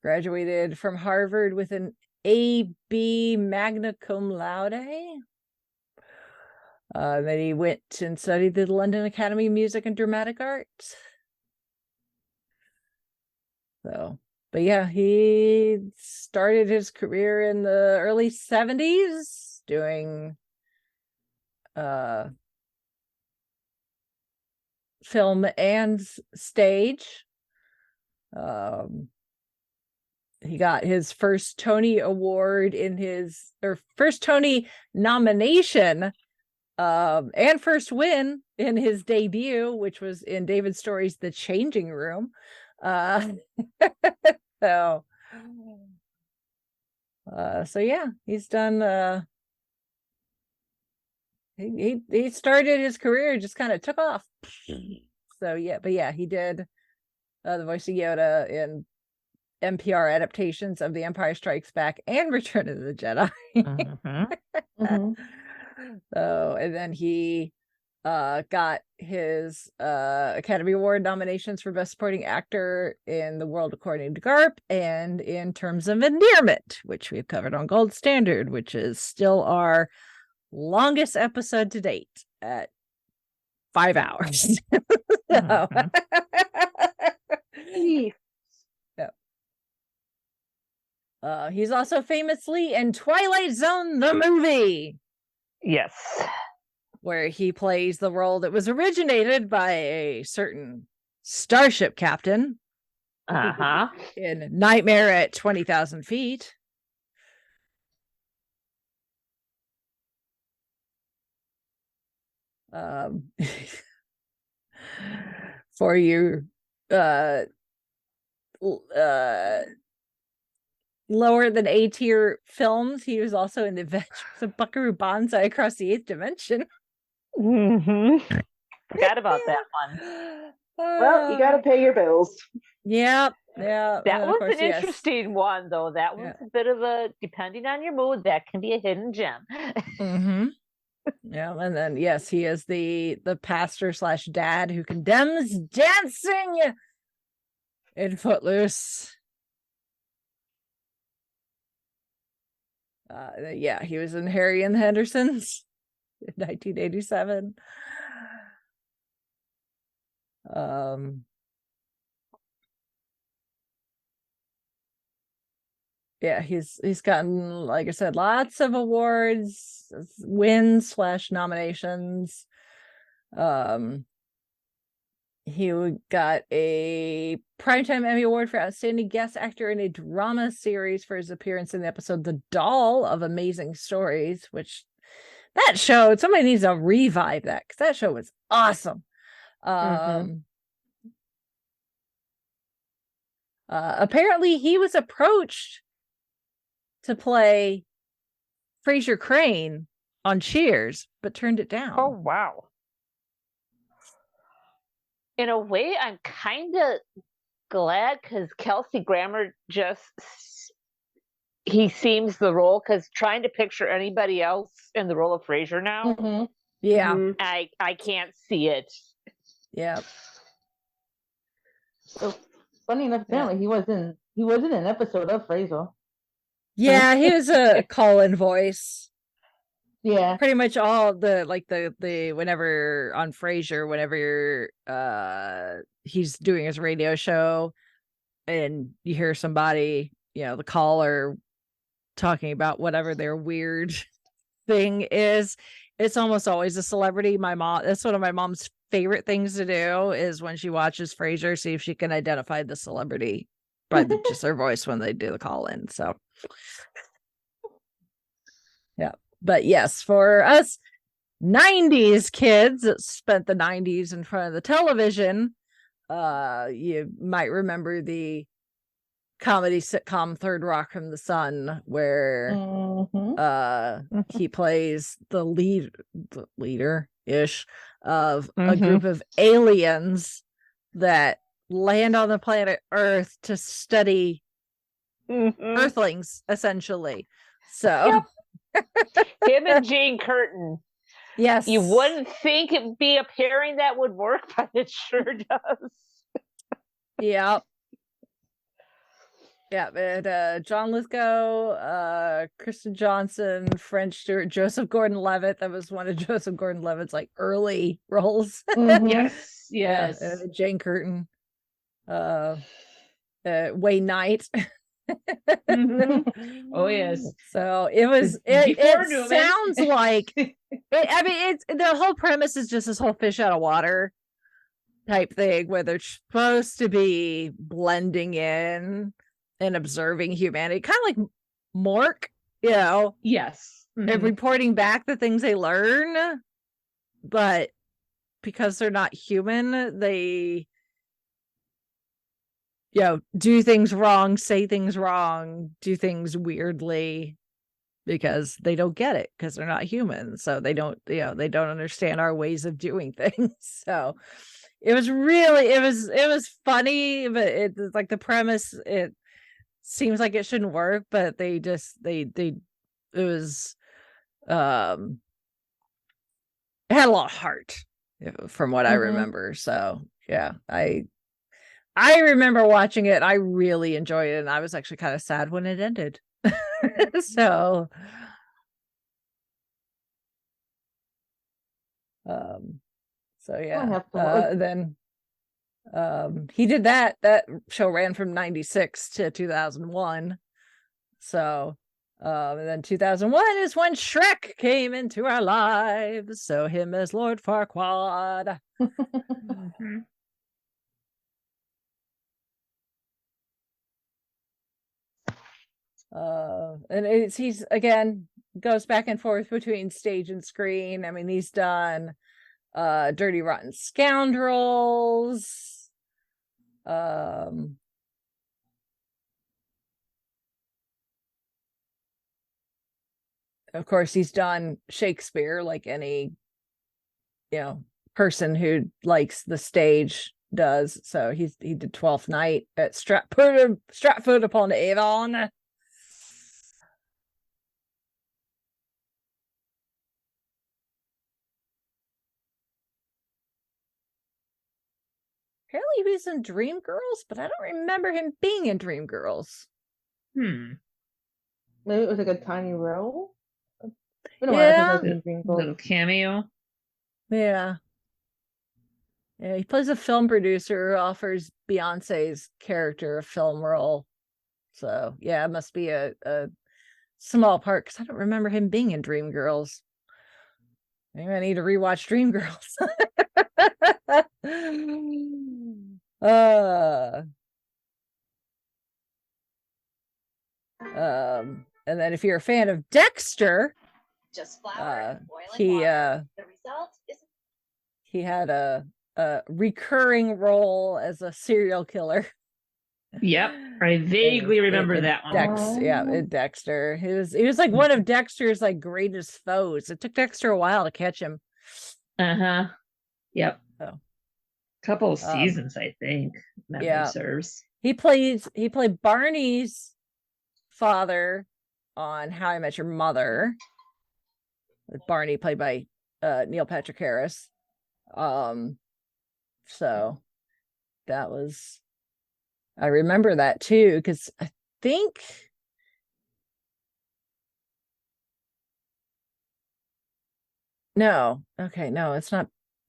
graduated from Harvard with an A.B. magna cum laude. Then he went and studied the London Academy of Music and Dramatic Arts. So, but yeah, he started his career in the early 70s doing film and stage. He got his first Tony Award first Tony nomination, and first win in his debut, which was in David Story's The Changing Room. So yeah, he's done. He started his career, just kind of took off. So yeah, but yeah, he did the voice of Yoda in NPR adaptations of The Empire Strikes Back and Return of the Jedi. So, and then he got his Academy Award nominations for Best Supporting Actor in The World According to Garp and in Terms of Endearment, which we've covered on Gold Standard, which is still our longest episode to date at 5 hours. So. He's also famously in Twilight Zone, the movie. Yes. Where he plays the role that was originated by a certain starship captain. In Nightmare at 20,000 Feet. For you lower than A tier films, he was also in the Adventures of Buckaroo Banzai Across the Eighth Dimension. Forgot about that one. Well, you got to pay your bills. Yeah. That was an interesting one, though. That was a bit of a, depending on your mood, that can be a hidden gem. Yeah, and then yes, he is the pastor / dad who condemns dancing in Footloose. Yeah, he was in Harry and the Hendersons in 1987. Yeah, he's gotten, like I said, lots of awards, wins / nominations. He got a Primetime Emmy Award for Outstanding Guest Actor in a Drama Series for his appearance in the episode The Doll of Amazing Stories, which that show, somebody needs to revive that because that show was awesome. Apparently he was approached to play Fraiser Crane on Cheers, but turned it down. Oh, wow. In a way, I'm kind of glad because Kelsey Grammer he seems the role, because trying to picture anybody else in the role of Fraiser now, I can't see it. Yeah. So funny enough, apparently he wasn't in an episode of Fraiser. Yeah, he was a call-in voice. Yeah, pretty much all the whenever on Frasier, whenever he's doing his radio show, and you hear somebody, the caller talking about whatever their weird thing is, it's almost always a celebrity. That's one of my mom's favorite things to do is when she watches Frasier, see if she can identify the celebrity by just their voice when they do the call in. So yeah. But yes, for us 90s kids that spent the 90s in front of the television, you might remember the comedy sitcom Third Rock from the Sun, where he plays the leader-ish of a group of aliens that land on the planet Earth to study Earthlings, essentially. So him and Jane Curtin. Yes. You wouldn't think it'd be a pairing that would work, but it sure does. Yeah. Yeah, but John Lithgow, Kristen Johnson, French Stewart, Joseph Gordon-Levitt. That was one of Joseph Gordon-Levitt's early roles. Yes. Jane Curtin, Wayne Knight. Oh yes. So it sounds like it's the whole premise is just this whole fish out of water type thing where they're supposed to be blending in and observing humanity, kind of like Mork, Yes. and reporting back the things they learn, but because they're not human, they do things wrong, say things wrong, do things weirdly because they don't get it, because they're not human. So they don't understand our ways of doing things. So it was funny, but it's like the premise, it seems like it shouldn't work, but it was it had a lot of heart from what I remember. So yeah, I remember watching it. I really enjoyed it, and I was actually kind of sad when it ended. So, yeah. Then he did that. That show ran from 96 to 2001. So, and then 2001 is when Shrek came into our lives. So him as Lord Farquaad. And he's again goes back and forth between stage and screen. I mean, he's done Dirty Rotten Scoundrels. Of course, he's done Shakespeare, like any person who likes the stage does. So he did Twelfth Night at Stratford upon Avon. Apparently he was in Dreamgirls, but I don't remember him being in Dreamgirls. Maybe it was like a tiny role. Yeah, little cameo. Yeah, he plays a film producer who offers Beyonce's character a film role. So yeah, it must be a small part because I don't remember him being in Dreamgirls. Maybe I need to rewatch Dreamgirls. And then if you're a fan of Dexter, just flour, he the result is he had a recurring role as a serial killer. Yep, I vaguely remember that one. In Dexter. He was like one of Dexter's like greatest foes. It took Dexter a while to catch him. Yep. Couple of seasons, I think. Memory serves. He played Barney's father on How I Met Your Mother. With Barney played by Neil Patrick Harris. So that was, I remember that too, because I think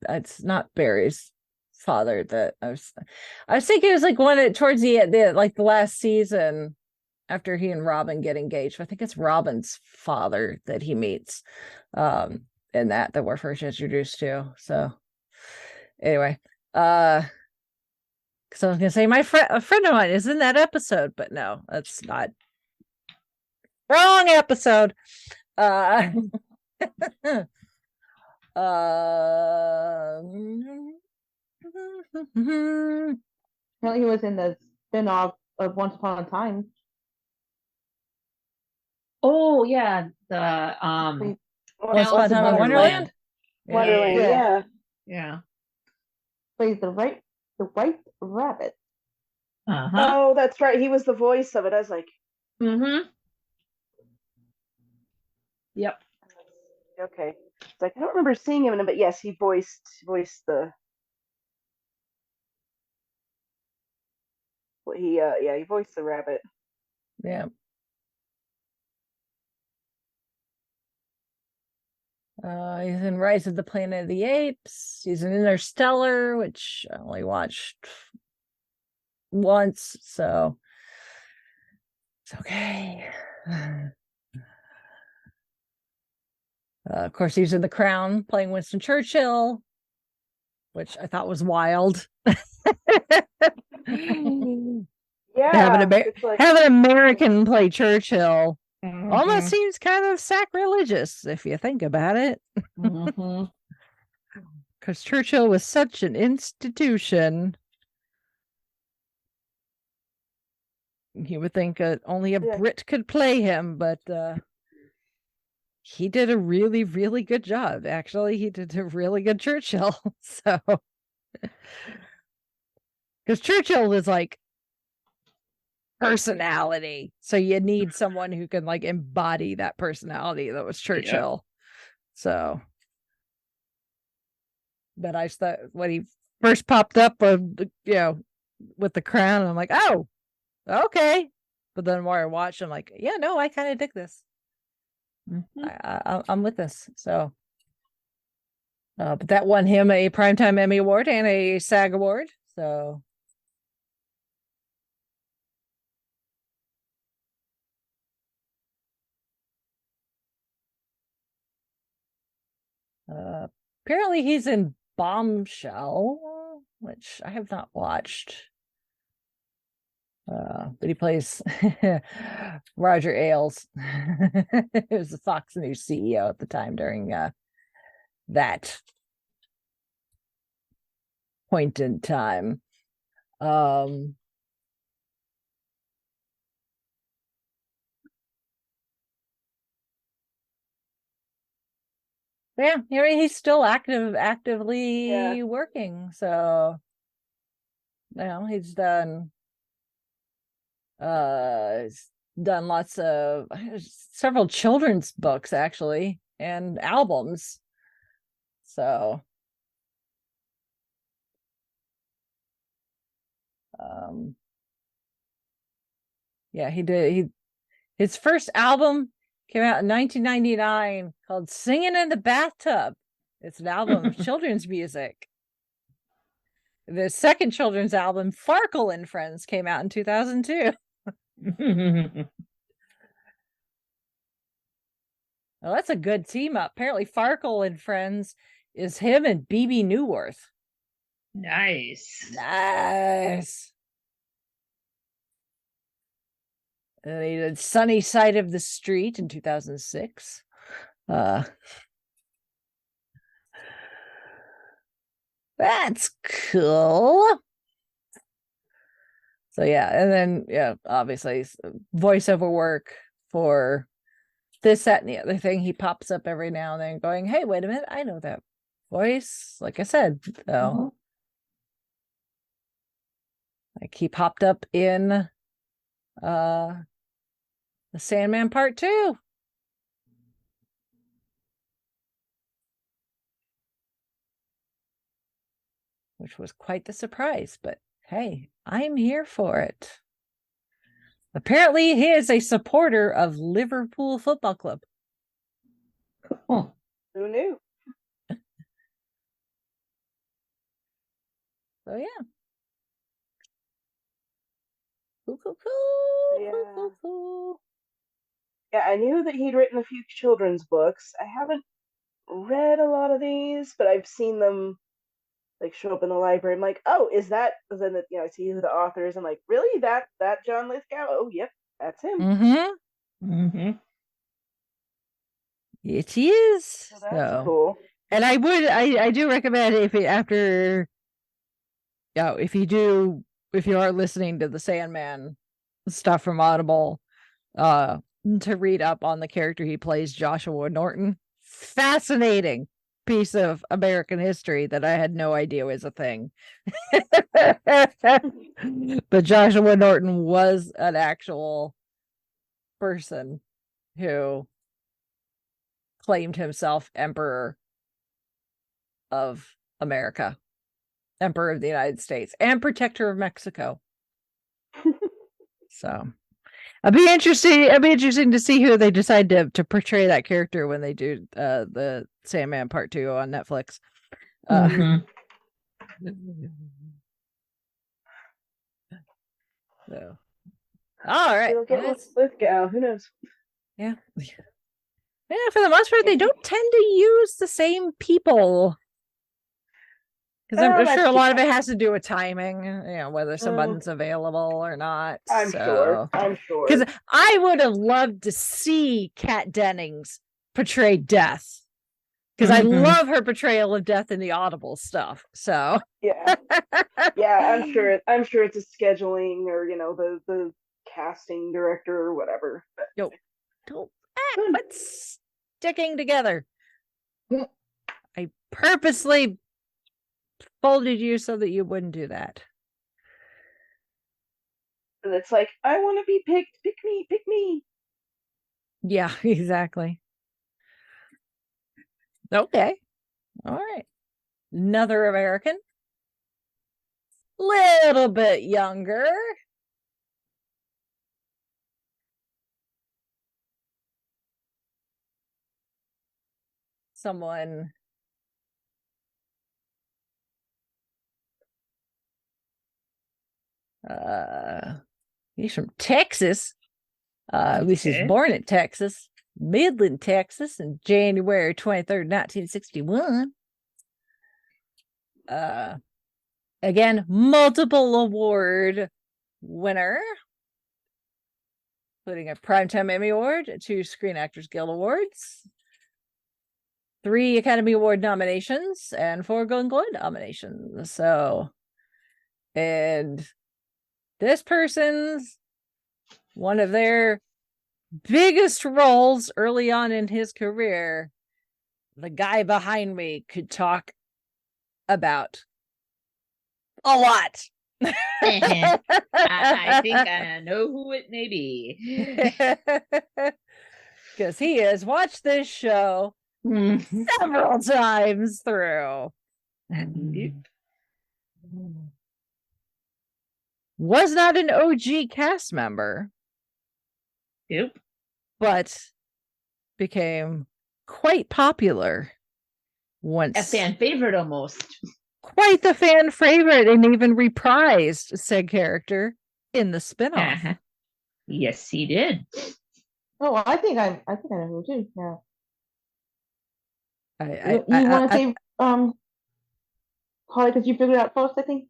it's not Barry's father that I was thinking it was like one towards the like the last season after he and Robin get engaged. I think it's Robin's father that he meets in that we're first introduced to. So anyway, because I was gonna say a friend of mine is in that episode, but no, that's not. Wrong episode. Apparently he was in the spin-off of Once Upon a Time. Oh yeah, the Once Upon a Time in Wonderland. Wonderland, yeah. Plays the White Rabbit. Oh, that's right. He was the voice of it. I was like, Yep. Okay. It's like I don't remember seeing him in it, but yes, he voiced the. He voiced the rabbit. Yeah. He's in Rise of the Planet of the Apes. He's in Interstellar, which I only watched once, so it's okay. Of course, he's in The Crown, playing Winston Churchill, which I thought was wild. Have an American play Churchill. Almost seems kind of sacrilegious if you think about it. Because Churchill was such an institution. You would think only a Brit could play him, but he did a really, really good job. Actually, he did a really good Churchill. So, because Churchill was like personality, so you need someone who can like embody that personality that was Churchill. So, but I thought when he first popped up with The Crown, I'm like, oh, okay. But then more I watched, I'm like, yeah, no, I kind of dig this. I'm with this. So, but that won him a Primetime Emmy Award and a SAG Award. So. Apparently he's in Bombshell, which I have not watched. But he plays Roger Ailes, who was the Fox News CEO at the time during that point in time. Yeah, he's still actively working. So, he's done lots of several children's books actually and albums. So, he did. His first album came out in 1999 called Singing in the Bathtub. It's an album of children's music. The second children's album, Farkle and Friends, came out in 2002. Well, that's a good team up. Apparently, Farkle and Friends is him and BB Newworth. Nice. And he did Sunny Side of the Street in 2006. That's cool. So and then obviously voiceover work for this, that, and the other thing. He pops up every now and then going, hey, wait a minute, I know that voice. Like I said, so like he popped up in The Sandman Part 2. Which was quite the surprise, but hey, I'm here for it. Apparently, he is a supporter of Liverpool Football Club. Who knew? So yeah. Cool. Yeah, I knew that he'd written a few children's books. I haven't read a lot of these, but I've seen them like show up in the library. I'm like, oh, is that? And then I see who the author is. I'm like, really? That John Lithgow? Oh, yep, that's him. It is. So that's cool. And I do recommend if you are listening to the Sandman stuff from Audible, to read up on the character he plays, Joshua Norton. Fascinating piece of American history that I had no idea was a thing. But Joshua Norton was an actual person who claimed himself Emperor of America, Emperor of the United States, and Protector of Mexico. So I'd be interesting to see who they decide to portray that character when they do the Sandman Part 2 on Netflix. So, all right. We'll get Lithgow. Who knows? Yeah. Yeah, for the most part, they don't tend to use the same people. Because I'm sure a lot of it has to do with timing, whether someone's available or not. I'm sure. Because I would have loved to see Kat Dennings portray Death. Because I love her portrayal of Death in the Audible stuff. So yeah, I'm sure it's a scheduling or the casting director or whatever. But what's sticking together? I purposely folded you so that you wouldn't do that. And it's like, I want to be picked. Pick me. Yeah, exactly. Okay. All right. Another American. Little bit younger. Someone he's from Texas. At least he's born in Texas, Midland, Texas, in January 23rd, 1961. Again, multiple award winner, including a Primetime Emmy Award, 2 Screen Actors Guild Awards, 3 Academy Award nominations, and 4 Golden Globe nominations. So, and this person's one of their biggest roles early on in his career, the guy behind me could talk about a lot. I think I know who it may be. Because he has watched this show several times through. Was not an OG cast member. Yep. But became quite popular once. A fan favorite almost. Quite the fan favorite, and even reprised said character in the spinoff. Uh-huh. Yes, he did. Oh, I think I know who too. Yeah. You want to say Holly, because you figured it out first, I think.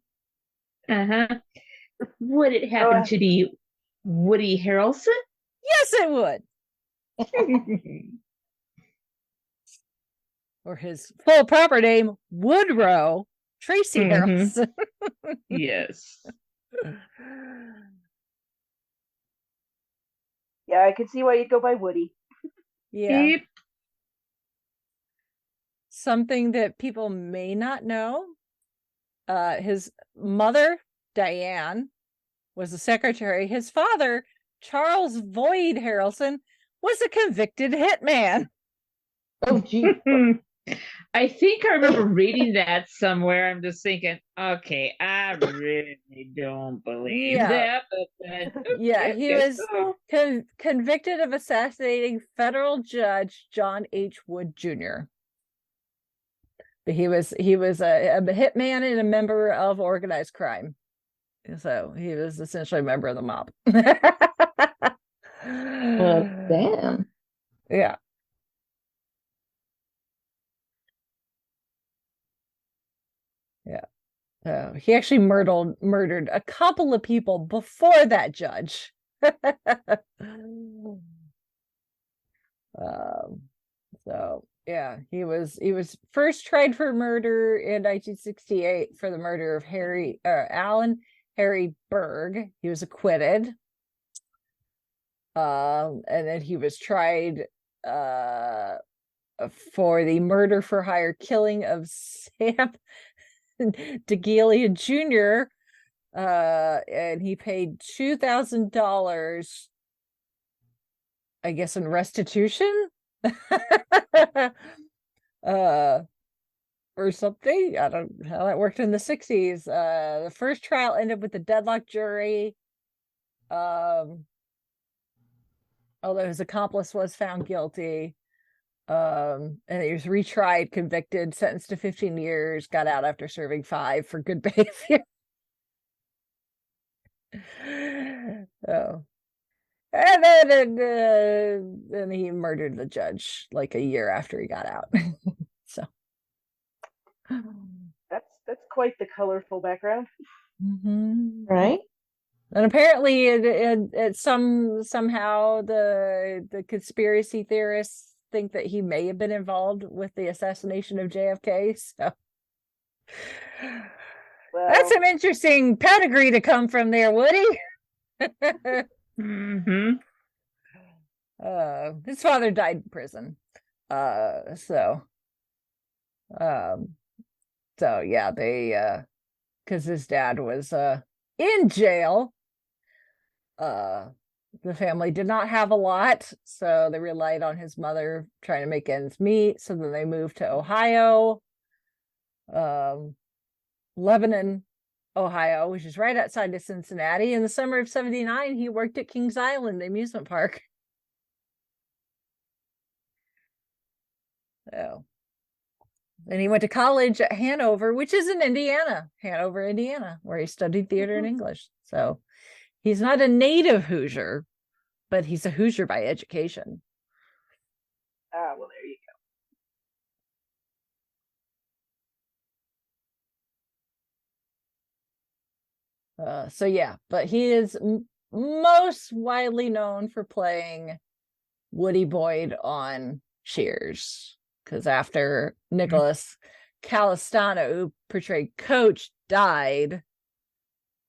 Would it happen to be Woody Harrelson? Yes, it would. Or his full proper name, Woodrow Tracy Harrelson. Yes. Yeah, I can see why you'd go by Woody. Yeah. Yep. Something that people may not know. His mother, Diane, was a secretary. His father, Charles Void Harrelson, was a convicted hitman. Oh, gee. I think I remember reading that somewhere. I'm just thinking, okay, I really don't believe that. But yeah, he was convicted of assassinating federal judge John H. Wood Jr. But he was a hitman and a member of organized crime. So he was essentially a member of the mob. Well, damn. Yeah. Yeah. He actually murdered a couple of people before that judge. So yeah, he was first tried for murder in 1968 for the murder of Alan Harry Berg. He was acquitted. And then he was tried for the murder for hire killing of Sam DeGelia Jr. And he paid $2,000, I guess, in restitution. Or something. I don't know how that worked in the 60s. The first trial ended with a deadlock jury. Although his accomplice was found guilty. And he was retried, convicted, sentenced to 15 years, got out after serving 5 for good behavior. Oh. And then he murdered the judge like a year after he got out. So that's quite the colorful background. Right? And apparently it somehow the conspiracy theorists think that he may have been involved with the assassination of JFK. So that's some interesting pedigree to come from there, Woody. His father died in prison. So yeah, they because his dad was in jail. The family did not have a lot, so they relied on his mother trying to make ends meet. So then they moved to Ohio, Lebanon, Ohio, which is right outside of Cincinnati. In the summer of '79, he worked at Kings Island amusement park. So, and he went to college at Hanover, which is in Hanover, Indiana, where he studied theater and English. So he's not a native Hoosier, but he's a Hoosier by education. Well, there you So yeah, but he is most widely known for playing Woody Boyd on Cheers, because after Nicholas Calistano, who portrayed Coach, died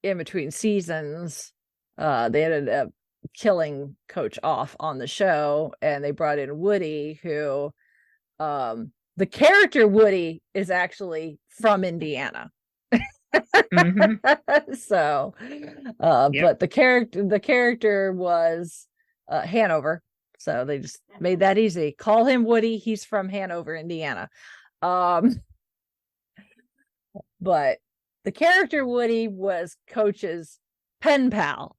in between seasons, they ended up killing Coach off on the show, and they brought in Woody, who the character Woody is actually from Indiana. So but the character was Hanover, so they just made that easy. Call him Woody, he's from Hanover, Indiana. But the character Woody was Coach's pen pal,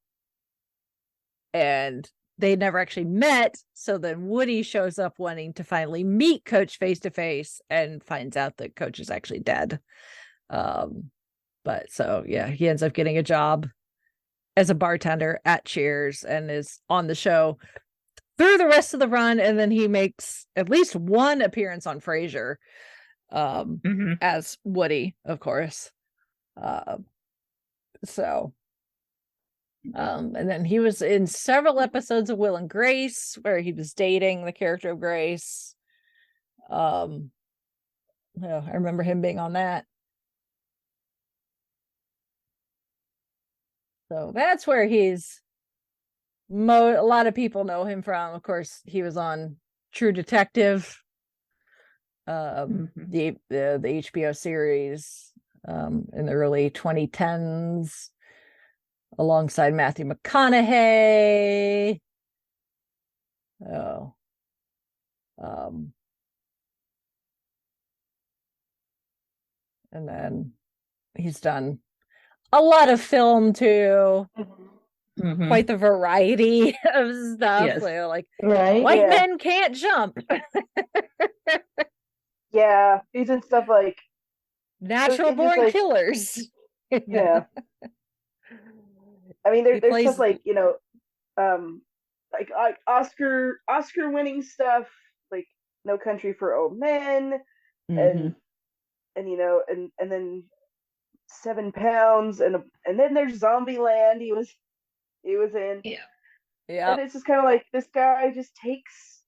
and they never actually met. So then Woody shows up wanting to finally meet Coach face to face, and finds out that Coach is actually dead. But so yeah, he ends up getting a job as a bartender at Cheers and is on the show through the rest of the run, and then he makes at least one appearance on Fraiser as Woody, of course. And then he was in several episodes of Will and Grace, where he was dating the character of Grace. I remember him being on that. So that's where he's a lot of people know him from. Of course, he was on True Detective, the HBO series in the early 2010s, alongside Matthew McConaughey. And then he's done a lot of film too. Quite the variety of stuff. Yes. So, like, right? White men can't jump. Yeah, he's in stuff like Natural Born Killers. Yeah. I mean, there's stuff like, like Oscar winning stuff, like No Country for Old Men, and then 7 Pounds, and then there's Zombieland. He was in. Yeah. And it's just kind of like, this guy just takes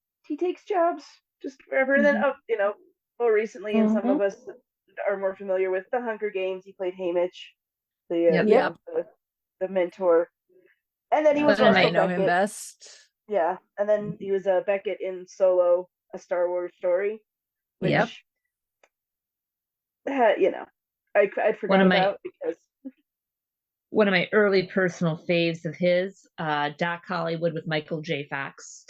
jobs just wherever. And then more recently, and some of us are more familiar with The Hunger Games, he played Haymitch, the mentor. And then he was also I know him best. Yeah, and then he was Beckett in Solo, A Star Wars Story, which I'd forgotten about, because one of my early personal faves of his, Doc Hollywood with Michael J. Fox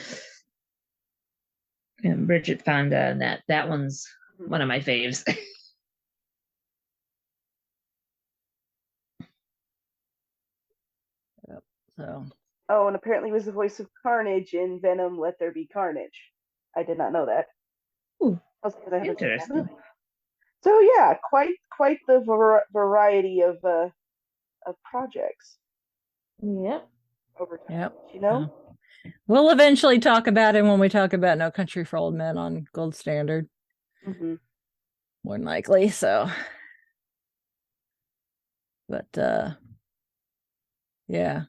and Bridget Fonda, and that one's one of my faves. So. Oh, and apparently he was the voice of Carnage in Venom: Let There Be Carnage. I did not know that. Ooh, interesting. So yeah, quite the variety of projects. Yep. Over time, We'll eventually talk about him when we talk about No Country for Old Men on Gold Standard. More than likely. So, but yeah.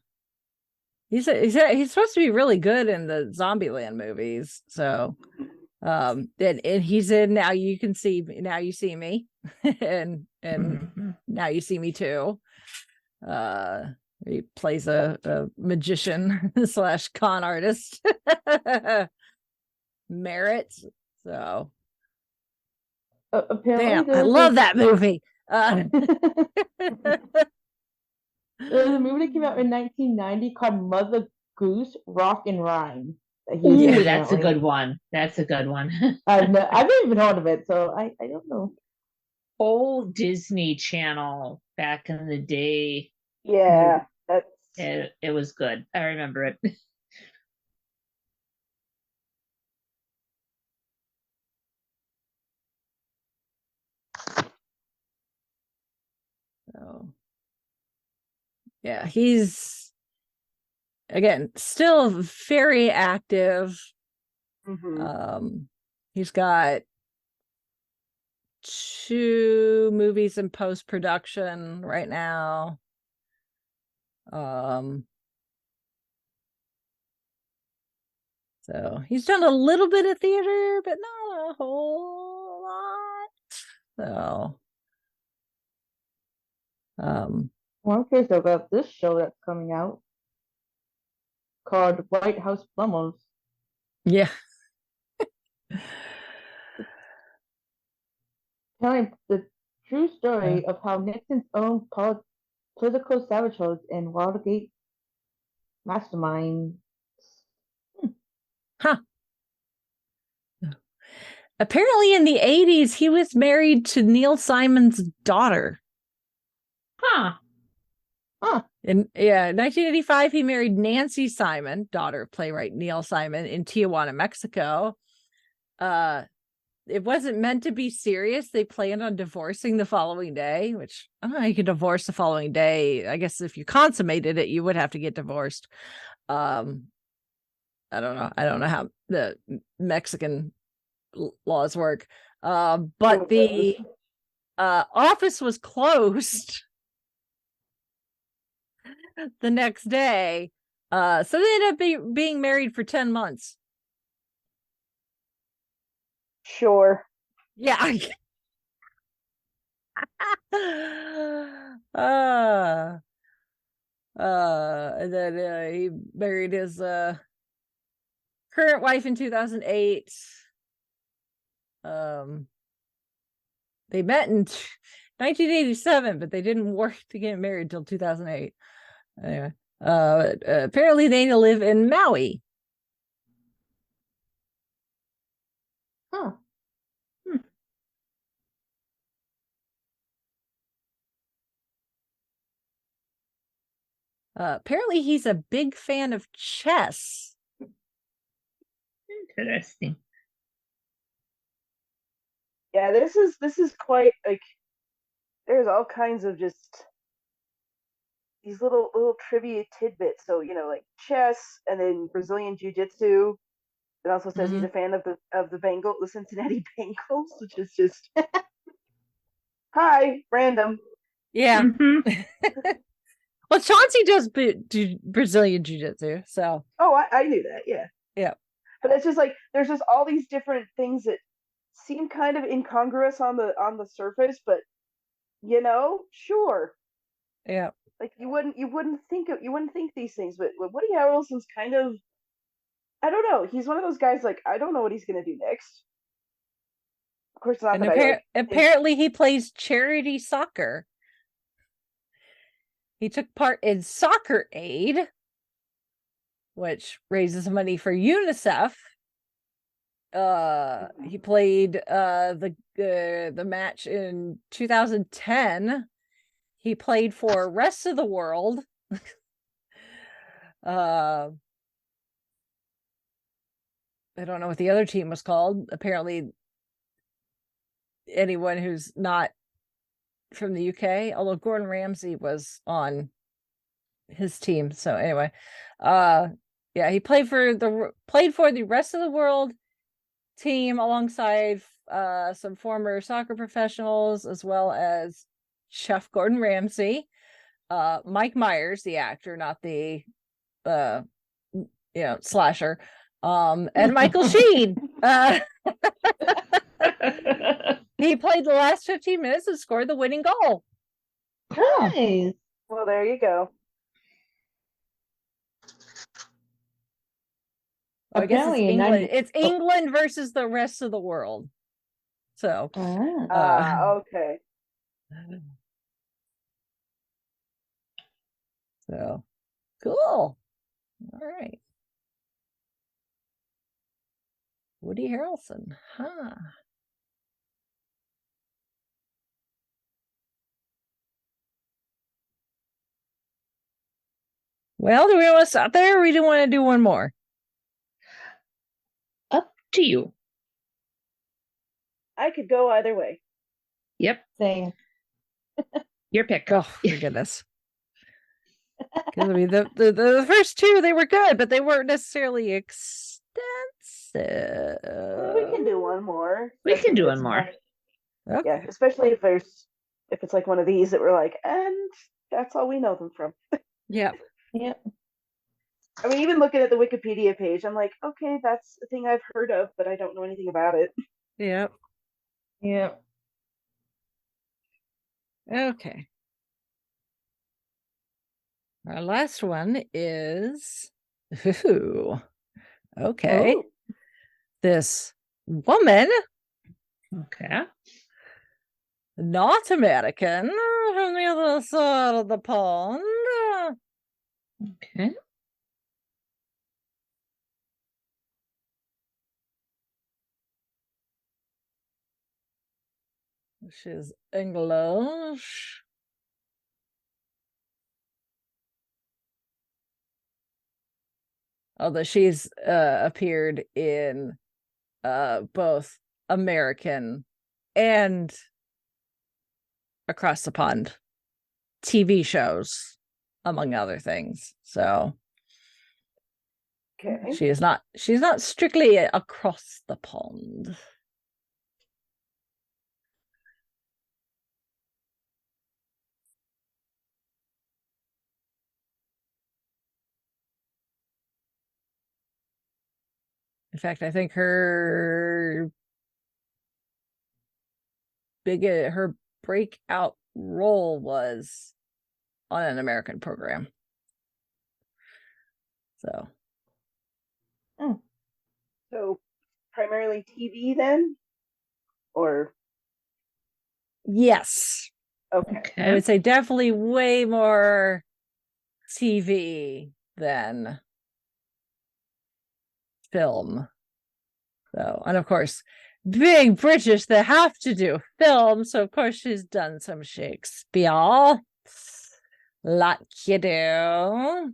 He's supposed to be really good in the Zombieland movies. So and he's in Now You See Me, and Now You See Me Too. He plays a magician / con artist. Merritt. So apparently I love that movie. There's a movie that came out in 1990 called Mother Goose Rock and Rhyme. Ooh, that's a good one. That's a good one. I've never even heard of it, so I don't know. Old Disney Channel back in the day. Yeah, it was good. I remember it. So yeah, he's again still very active. He's got 2 movies in post-production right now. So he's done a little bit of theater, but not a whole lot. So, well, I'm curious about this show that's coming out called White House Plumbers. Yeah. Telling the true story of how Nixon's own political saboteurs and Watergate masterminds. Huh. Apparently in the 80s, he was married to Neil Simon's daughter. Huh. In 1985, he married Nancy Simon, daughter of playwright Neil Simon, in Tijuana, Mexico. It wasn't meant to be serious. They planned on divorcing the following day, which I don't know how you could divorce the following day. I guess if you consummated it, you would have to get divorced. I don't know. I don't know how the Mexican laws work. But the office was closed the next day. So they ended up being married for 10 months. Sure. Yeah. And then he married his current wife in 2008. They met in 1987, but they didn't work to get married until 2008. Anyway, apparently they live in Maui. Huh. Apparently he's a big fan of chess. Interesting. Yeah, this is quite like there's all kinds of just these little trivia tidbits. So, like chess and then Brazilian jiu-jitsu. It also says he's a fan of the Cincinnati Bengals, which is just hi, random. Yeah. Well, Chauncey does Brazilian jiu-jitsu, so. Oh, I knew that, yeah. Yeah. But it's just like there's just all these different things that seem kind of incongruous on the surface, but sure. Yeah. Like you wouldn't think these things, but Woody Harrelson's kind of, I don't know. He's one of those guys like I don't know what he's gonna do next. Of course, not. And apparently, he plays charity soccer. He took part in Soccer Aid, which raises money for UNICEF. He played the match in 2010. He played for Rest of the World. I don't know what the other team was called. Apparently, anyone who's not from the UK, although Gordon Ramsay was on his team. So anyway, he played for the Rest of the World team alongside some former soccer professionals, as well as Chef Gordon Ramsay, Mike Myers, the actor, not the slasher, and Michael Sheen. He played the last 15 minutes and scored the winning goal. Nice. Well, there you go. I guess it's England. It's England versus the rest of the world. So. Okay. So, cool. All right. Woody Harrelson, huh? Well, do we want to stop there, or we do want to do one more? Up to you. I could go either way. Yep. Same. Your pick. Oh, my goodness. I mean, the first two, they were good, but they weren't necessarily extensive. We can do one more. We can do one more. Okay. Yeah, especially if it's like one of these that we're like, and that's all we know them from. Yep. Yep. I mean, even looking at the Wikipedia page, I'm like, okay, that's a thing I've heard of, but I don't know anything about it. Yep. Yep. Okay. Our last one is, ooh, okay. Oh. This woman, Okay. not American, from the other side of the pond. Okay. She's English. Although she's appeared in both American and across the pond TV shows, among other things. So Okay. she's not strictly across the pond. In fact, I think her breakout role was on an American program. So. So primarily TV then? Or Yes. okay. I would say definitely way more TV than film. So, and of course, being British, they have to do film. So, of course, she's done some Shakespeare. Like you do.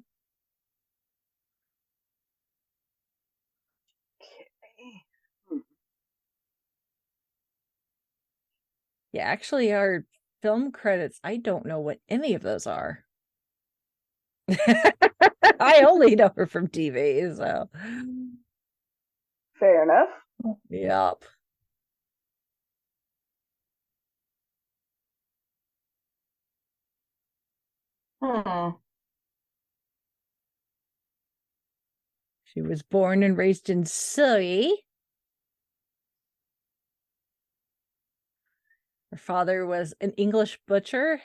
Yeah, actually, our film credits, I don't know what any of those are. I only know her from TV, so. Fair enough. Yep. She was born and raised in Surrey. Her father was an English butcher.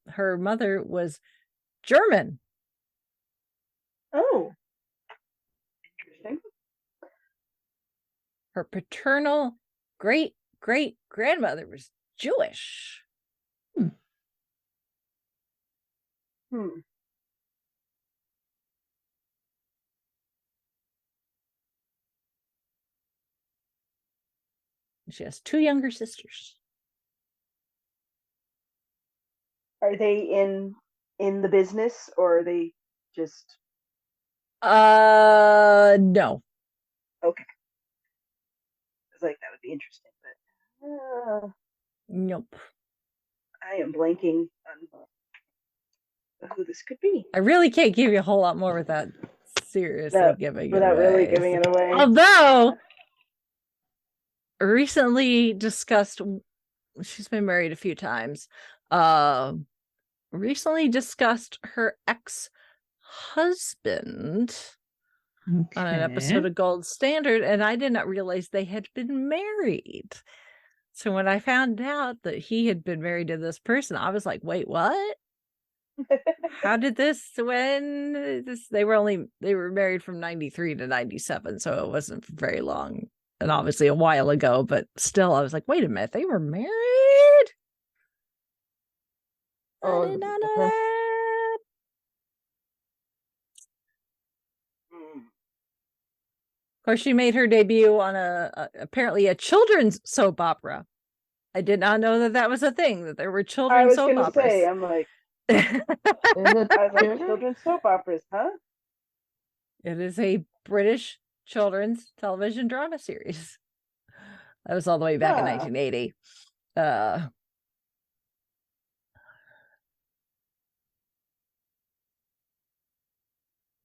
Her mother was German. Oh. Interesting. Her paternal great-great-grandmother was Jewish. She has 2 younger sisters. Are they in the business, or are they just No. okay? It's like that would be interesting, but Nope. I am blanking on who this could be. I really can't give you a whole lot more without seriously giving it away. Really giving it away. Although recently discussed, she's been married a few times. Recently discussed her ex-husband on an episode of Gold Standard, and I did not realize they had been married. So when I found out that he had been married to this person, I was like, wait, what? How did this, they were married from 93 to 97, so it wasn't very long, and obviously a while ago, but still I was like, wait a minute, they were married? I did not know that. Of course, she made her debut on apparently a children's soap opera. I did not know that was a thing, that there were children's soap operas. I was going to say, I'm like, I was like, children's soap operas, huh? It is a British children's television drama series. That was all the way back in 1980.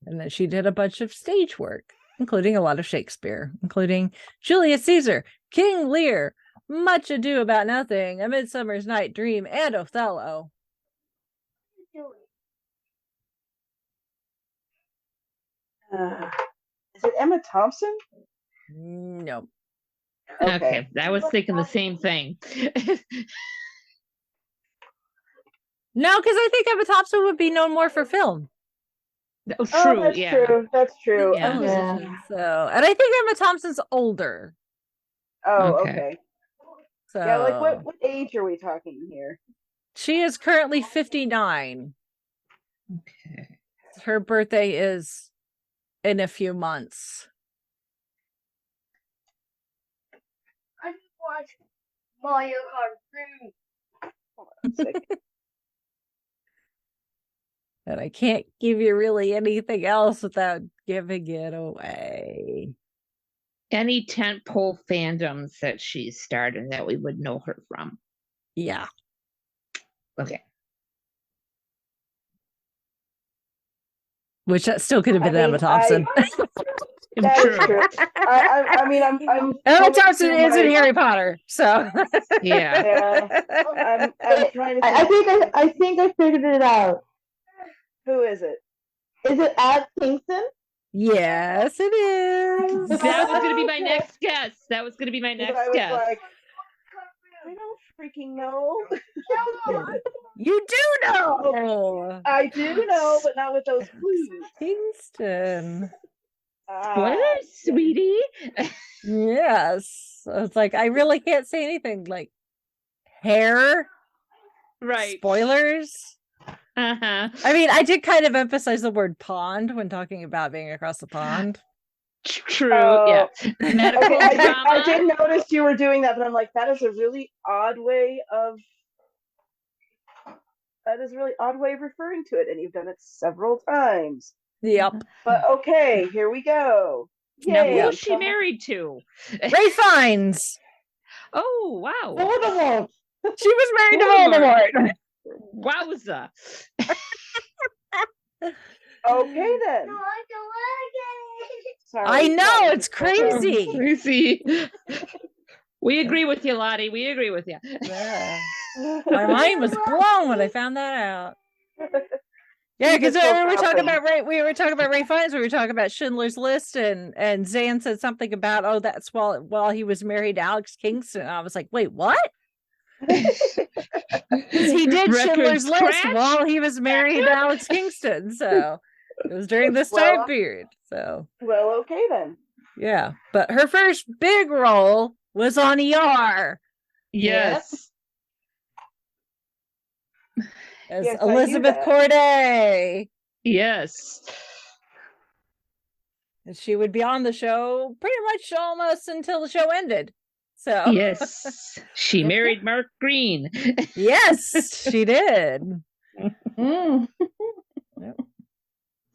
And then she did a bunch of stage work, including a lot of Shakespeare, including Julius Caesar, King Lear, Much Ado About Nothing, A Midsummer's Night Dream, and Othello. Is it Emma Thompson? No. Okay. I was thinking the same thing. No, because I think Emma Thompson would be known more for film. Oh, true. That's true. That's true. So, and I think Emma Thompson's older. Oh, okay. So yeah, like what age are we talking here? She is currently 59. Okay. Her birthday is in a few months. I just watched Mario Kart 3. Hold on a second. And I can't give you really anything else without giving it away. Any tentpole fandoms that she's started that we would know her from? Yeah. Okay. Which that still could have been Emma Thompson. That is true. I mean, I'm Emma Thompson is in Harry Potter, so yeah. I'm trying to. I think I figured it out. Who is it? Is it Alex Kingston? Yes, it is. That was going to be my next guess. Like, I don't freaking know. You do know. I do know, but not with those clues. Kingston. Spoilers, sweetie. Yes. It's like, I really can't say anything. Like, hair. Right. Spoilers. Uh-huh. I mean, I did kind of emphasize the word pond when talking about being across the pond. True. Yeah. Medical drama. I did notice you were doing that, but I'm like, that is a really odd way of referring to it, and you've done it several times. Yep. But okay, here we go. Now, who is she married to? Ray Fiennes. Oh, wow. Voldemort. She was married to Voldemort. Wowza. Okay then. No, I don't like it. Sorry, I know, it's crazy. Crazy. We agree with you, Lottie. We agree with you. Yeah. My mind was blown when I found that out. Yeah, because we were talking about Ray Fiennes. We were talking about Schindler's List, and Zan said something about, that's while he was married to Alex Kingston. I was like, wait, what? He did Schindler's List while he was married to Alex Kingston, so it was during this time period. So okay then. Yeah, but her first big role was on ER. Yes. As Elizabeth Corday. Yes. And she would be on the show pretty much almost until the show ended. So yes, she married Mark Green. Yes, she did. Yep.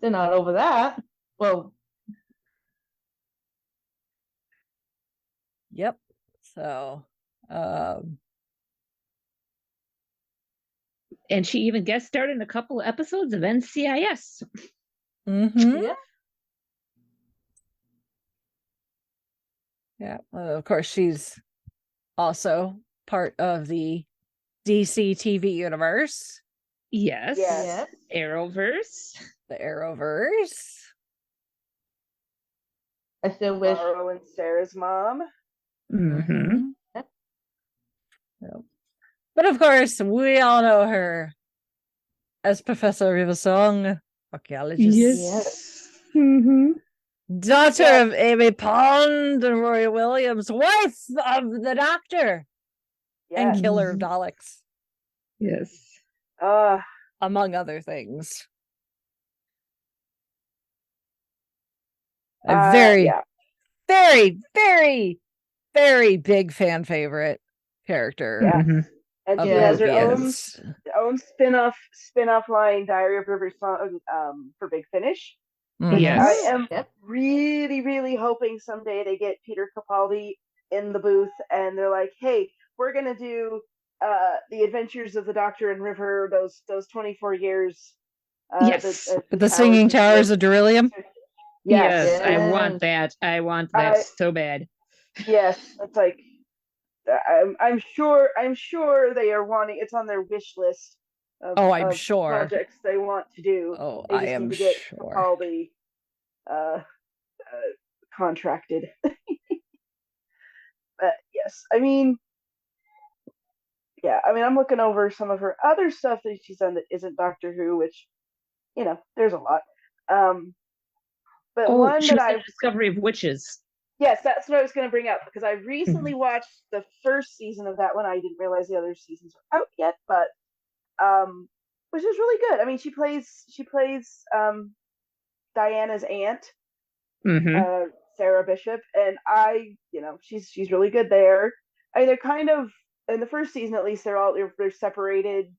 They're not over that. Well, yep. So, and she even guest starred in a couple of episodes of NCIS. Mm-hmm. Yeah. Yeah, well, of course, she's also part of the DC TV universe. Yes. Arrowverse. The Arrowverse. I still wish. Laurel and Sarah's mom. Mm-hmm. Yep. But of course, we all know her as Professor Rivasong, archaeologist. Yes. Mm-hmm. Daughter of Amy Pond and Roy Williams, wife of the Doctor, and killer of Daleks. Yes. Among other things. A very, very, very big fan favorite character. Yeah. Mm-hmm. And she has her own spin-off line, Diary of River Song, for Big Finish. Yes. I am really, really hoping someday they get Peter Capaldi in the booth and they're like, hey, we're going to do the adventures of the Doctor and River, those 24 years. Yes. The Singing Towers of Beryllium. Yes, I want that. I want that so bad. Yes, it's like I'm sure they are wanting. It's on their wish list. I'm sure projects they want to do. Oh, they just I am need to get sure. Capaldi contracted. But yes, I mean, I'm looking over some of her other stuff that she's done that isn't Doctor Who, which, there's a lot. But one she that was the Discovery of Witches. Yes, that's what I was going to bring up, because I recently watched the first season of that one. I didn't realize the other seasons were out yet, but which is really good. I mean, she plays Diana's aunt, Sarah Bishop, and she's really good there. I mean, they're kind of, in the first season at least, they're separated,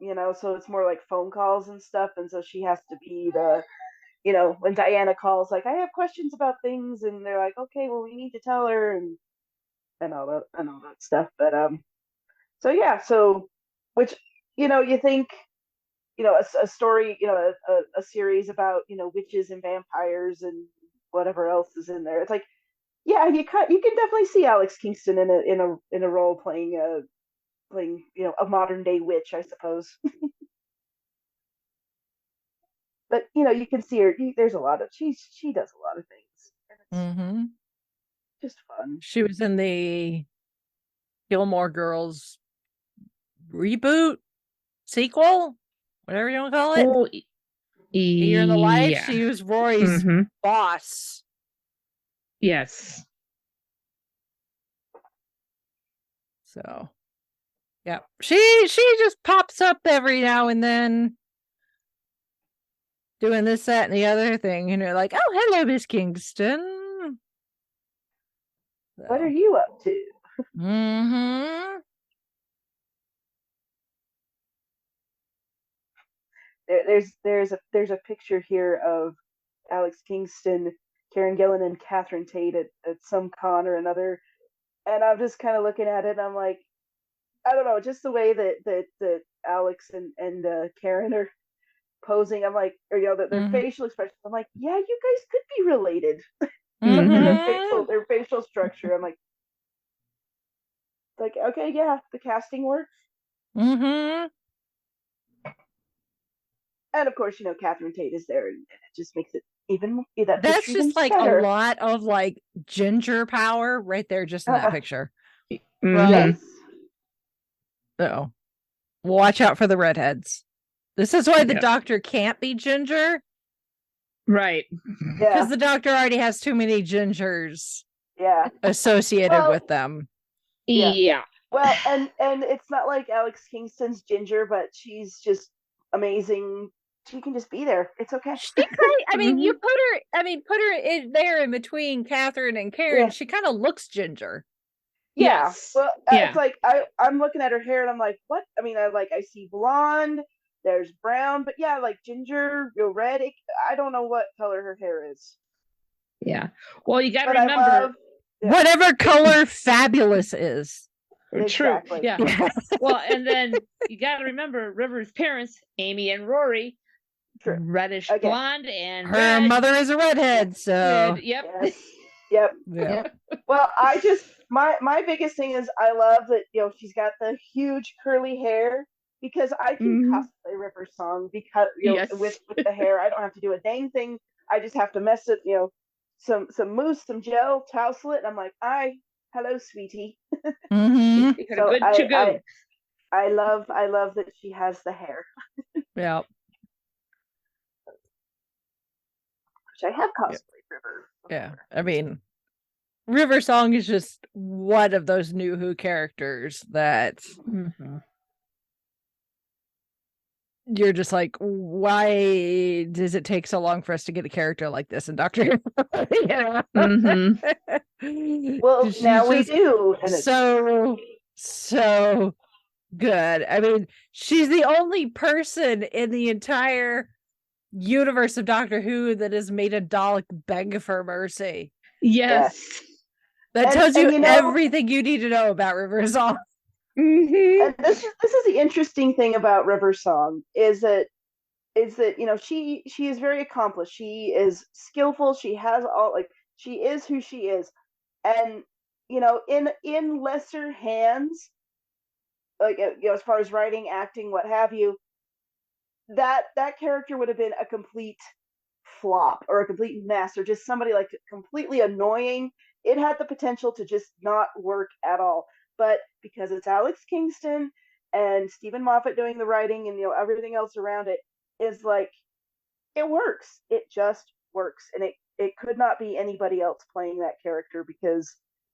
so it's more like phone calls and stuff, and so she has to be the, when Diana calls, like, I have questions about things, and they're like, okay, well, we need to tell her, and all that stuff. But so which, you think, a story, a series about, witches and vampires and whatever else is in there. It's like, yeah, you can definitely see Alex Kingston in a role playing a modern day witch, I suppose. But you can see her. There's a lot of she does a lot of things. Just fun. She was in the Gilmore Girls reboot, sequel, whatever you want to call it. Oh, A Year in the Life. She was Rory's boss. Yes. So, yeah, she just pops up every now and then, doing this, that, and the other thing, and you're like, oh, hello, Miss Kingston. So. What are you up to? There's a picture here of Alex Kingston, Karen Gillan, and Catherine Tate at some con or another, and I'm just kind of looking at it, and I'm like, I don't know, just the way that Alex and Karen are posing, I'm like, or their facial expressions, I'm like, yeah, you guys could be related. Their facial structure, I'm like, okay, yeah, the casting works. And of course, Catherine Tate is there, and it just makes it even that's just like better. A lot of like ginger power right there, just in that picture. Yes. So watch out for the redheads. This is why the Doctor can't be ginger. Right. Because the Doctor already has too many gingers associated with them. Yeah. Well, and it's not like Alex Kingston's ginger, but she's just amazing. She can just be there. It's okay. I mean, you put her in there in between Catherine and Karen. She kind of looks ginger. Yeah. Well, it's like I'm looking at her hair and I'm like, what? I mean, I see blonde. There's brown, but like ginger, red. I don't know what color her hair is. Yeah. Well, you got to remember whatever color Fabulous is. Exactly. True. Yeah. Well, and then you got to remember River's parents, Amy and Rory, reddish blonde, and her mother is a redhead. So red. Yep. Yes. Yep. Well, my biggest thing is I love that she's got the huge curly hair, because I can cosplay River Song because with the hair. I don't have to do a dang thing. I just have to mess it, some mousse, some gel, tousle it, and I'm like, hello, sweetie. So I love that she has the hair. Yeah. Which I have cosplayed River. Yeah. I mean, River Song is just one of those new Who characters that you're just like, why does it take so long for us to get a character like this in Doctor Who? Well, now we do. And so good. I mean, she's the only person in the entire universe of Doctor Who that has made a Dalek beg for mercy. Yes. That tells you everything you need to know about River Song. And this is the interesting thing about River Song is that she is very accomplished. She is skillful. She has she is who she is, and in lesser hands, like as far as writing, acting, what have you, that character would have been a complete flop or a complete mess or just somebody like completely annoying, it had the potential to just not work at all. But because it's Alex Kingston and Stephen Moffat doing the writing and everything else around it, is like, it works. It just works. And it could not be anybody else playing that character, because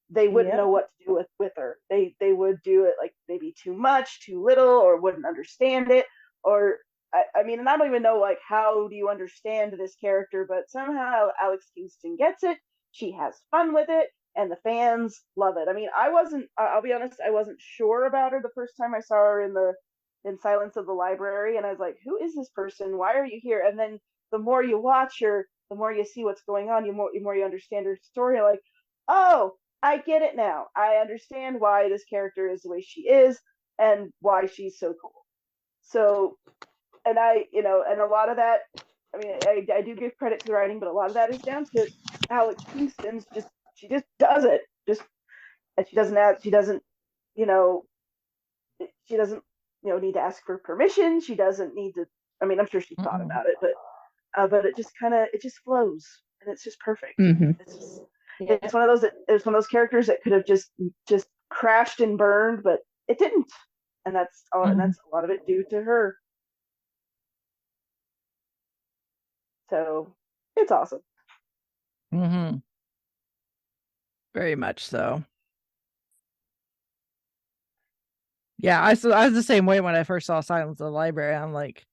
they wouldn't know what to do with her. They would do it like maybe too much, too little, or wouldn't understand it. Or I mean, and I don't even know like how do you understand this character, but somehow Alex Kingston gets it. She has fun with it, and the fans love it. I mean, I'll be honest, I wasn't sure about her the first time I saw her in Silence of the Library, and I was like, who is this person? Why are you here? And then the more you watch her, the more you see what's going on, the more you understand her story. You're like, oh, I get it now. I understand why this character is the way she is and why she's so cool. So, and and a lot of that, I mean, I do give credit to the writing, but a lot of that is down to Alex Kingston's she just does it. And she doesn't need to ask for permission. She doesn't need to, I mean, I'm sure she thought about it, but it just flows, and it's just perfect. It's one of those characters that could have just crashed and burned, but it didn't. And that's all, and that's a lot of it due to her. So it's awesome. Very much so. Yeah, I was the same way when I first saw Silence of the Library. I'm like,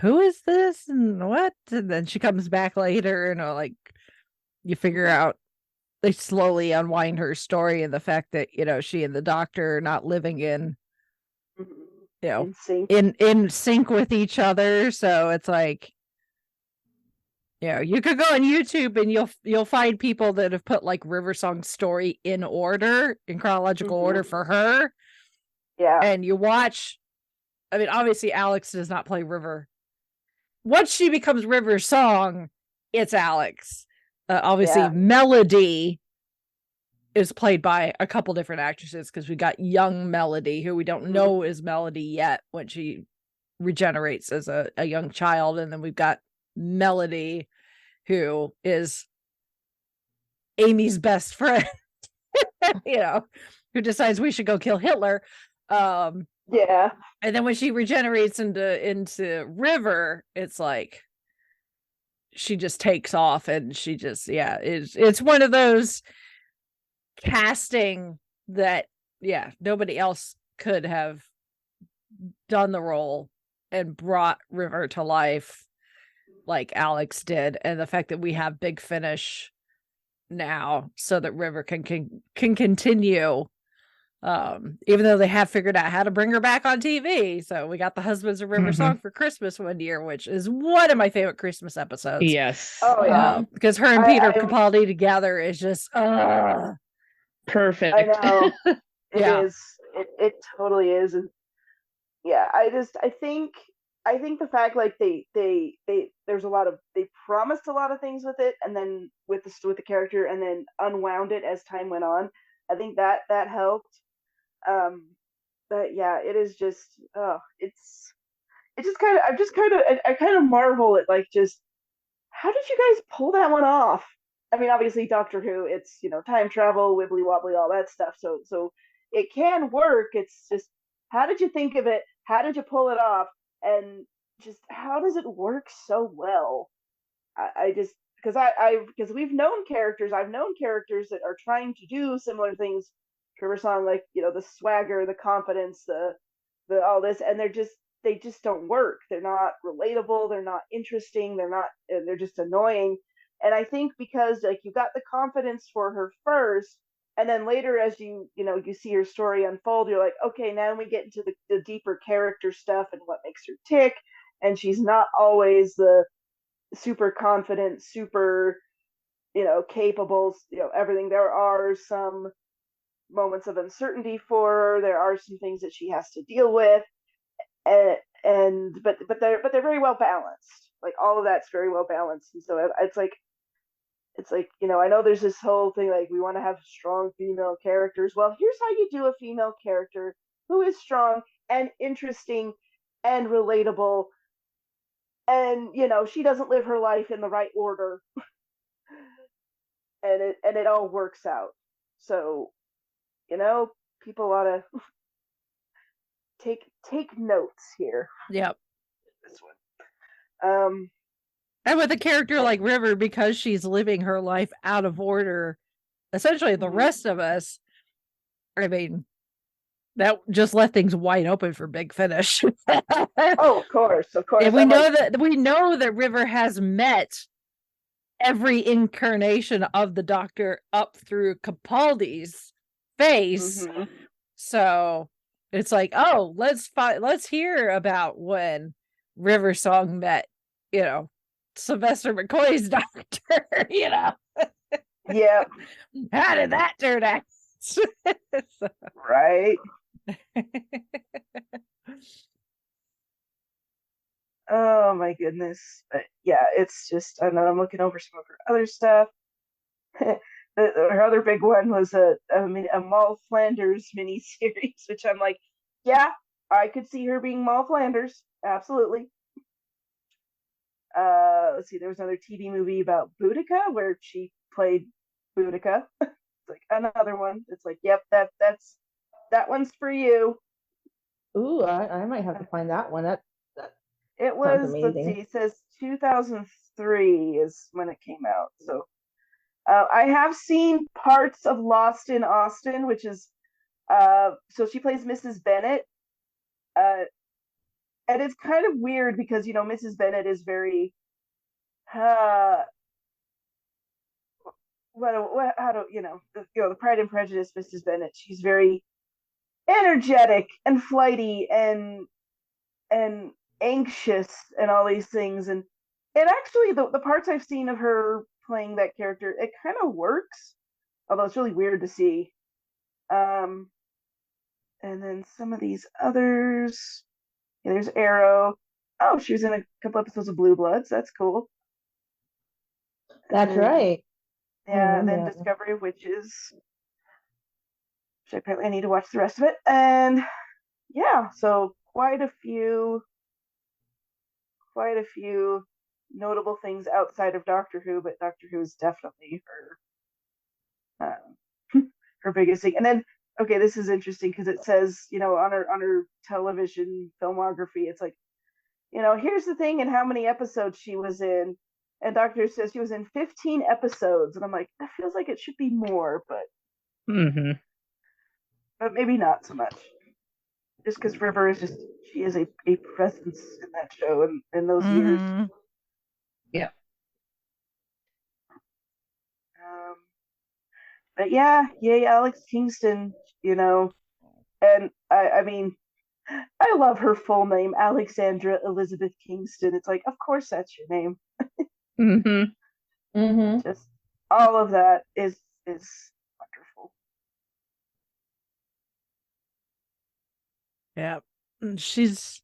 who is this and what? And then she comes back later, and like you figure out, they slowly unwind her story and the fact that she and the doctor are not living in in sync with each other. So it's like, you could go on YouTube and you'll find people that have put like River Song's story in chronological order for her. Yeah. And you watch, I mean, obviously Alex does not play River. Once she becomes River's song, it's Alex. Obviously, Melody is played by a couple different actresses, because we got young Melody, who we don't know is Melody yet when she regenerates as a young child. And then we've got Melody, who is Amy's best friend, who decides we should go kill Hitler. And then when she regenerates into River, it's like she just takes off, and she just it's one of those casting that nobody else could have done the role and brought River to life like Alex did. And the fact that we have Big Finish now so that River can continue, even though they have figured out how to bring her back on TV. So we got the Husbands of River song for Christmas one year, which is one of my favorite Christmas episodes. Yes. Oh yeah. Because her and Peter Capaldi together is just perfect. I know. It is. It totally is. And I think the fact like they there's a lot of, they promised a lot of things with it, and then with the character, and then unwound it as time went on. I think that helped. But it is just I kind of marvel at like, just how did you guys pull that one off? I mean, obviously Doctor Who, it's time travel, wibbly wobbly, all that stuff. So it can work. It's just, how did you think of it? How did you pull it off? And just how does it work so well? I just, because we've known characters, I've known characters that are trying to do similar things to River Song, like the swagger, the confidence, the all this, and they just don't work. They're not relatable. They're not interesting. They're just annoying. And I think because like you got the confidence for her first, and then later as you see her story unfold, you're like, okay, now we get into the deeper character stuff and what makes her tick. And she's not always the super confident, super, capable, everything. There are some moments of uncertainty for her. There are some things that she has to deal with. But they're very well balanced. Like all of that's very well balanced. And so it's like, I know there's this whole thing like we want to have strong female characters. Well, here's how you do a female character who is strong and interesting and relatable and she doesn't live her life in the right order, and it all works out. So people ought to take notes here. Yep. This one. And with a character like River, because she's living her life out of order, essentially the rest of us, I mean, that just left things wide open for Big Finish. Oh, of course. And we know that River has met every incarnation of the Doctor up through Capaldi's face. Mm-hmm. So it's like, oh, let's hear about when River Song met, Sylvester McCoy's Doctor, Yeah. How did that turn out? Right. Oh my goodness. But yeah, it's just, I don't know, I'm looking over some of her other stuff. Her other big one was a Maul Flanders miniseries, which I'm like, yeah, I could see her being Maul Flanders. Absolutely. Let's see, there was another TV movie about Boudica where she played Boudica. It's like another one. It's like, yep, that one's for you. Ooh, I might have to find that one. That it was, let's see, it says 2003 is when it came out. So I have seen parts of Lost in Austin, which is so she plays Mrs. Bennett. And it's kind of weird because Mrs. Bennett is very the Pride and Prejudice Mrs. Bennett. She's very energetic and flighty and anxious and all these things, and actually the parts I've seen of her playing that character, it kind of works, although it's really weird to see. And then some of these others. Yeah, there's Arrow. Oh, she was in a couple episodes of Blue Bloods. That's cool. That's right. Yeah, and then Discovery of Witches, which apparently I need to watch the rest of it. And yeah, so quite a few notable things outside of Doctor Who, but Doctor Who is definitely her her biggest thing. And then, okay, this is interesting because it says, on her television filmography, it's like, here's the thing and how many episodes she was in. And Doctor says she was in 15 episodes. And I'm like, that feels like it should be more, but maybe not so much. Just because River is she is a presence in that show and in those years. Yeah. But yeah, yay, Alex Kingston, and I mean, I love her full name, Alexandra Elizabeth Kingston. It's like, of course that's your name. Just all of that is wonderful. Yeah, she's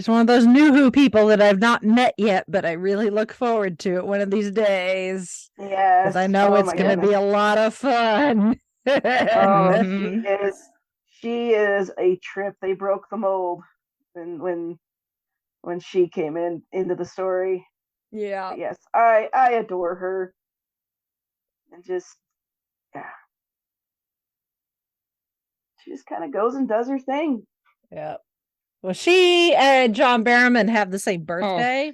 one of those new Who people that I've not met yet, but I really look forward to it one of these days. Yeah, because I know it's going to be a lot of fun. Oh, she is a trip. They broke the mold when she came into the story. Yeah. But yes, I adore her, and just she just kind of goes and does her thing. Yeah. Well, she and John Barrowman have the same birthday.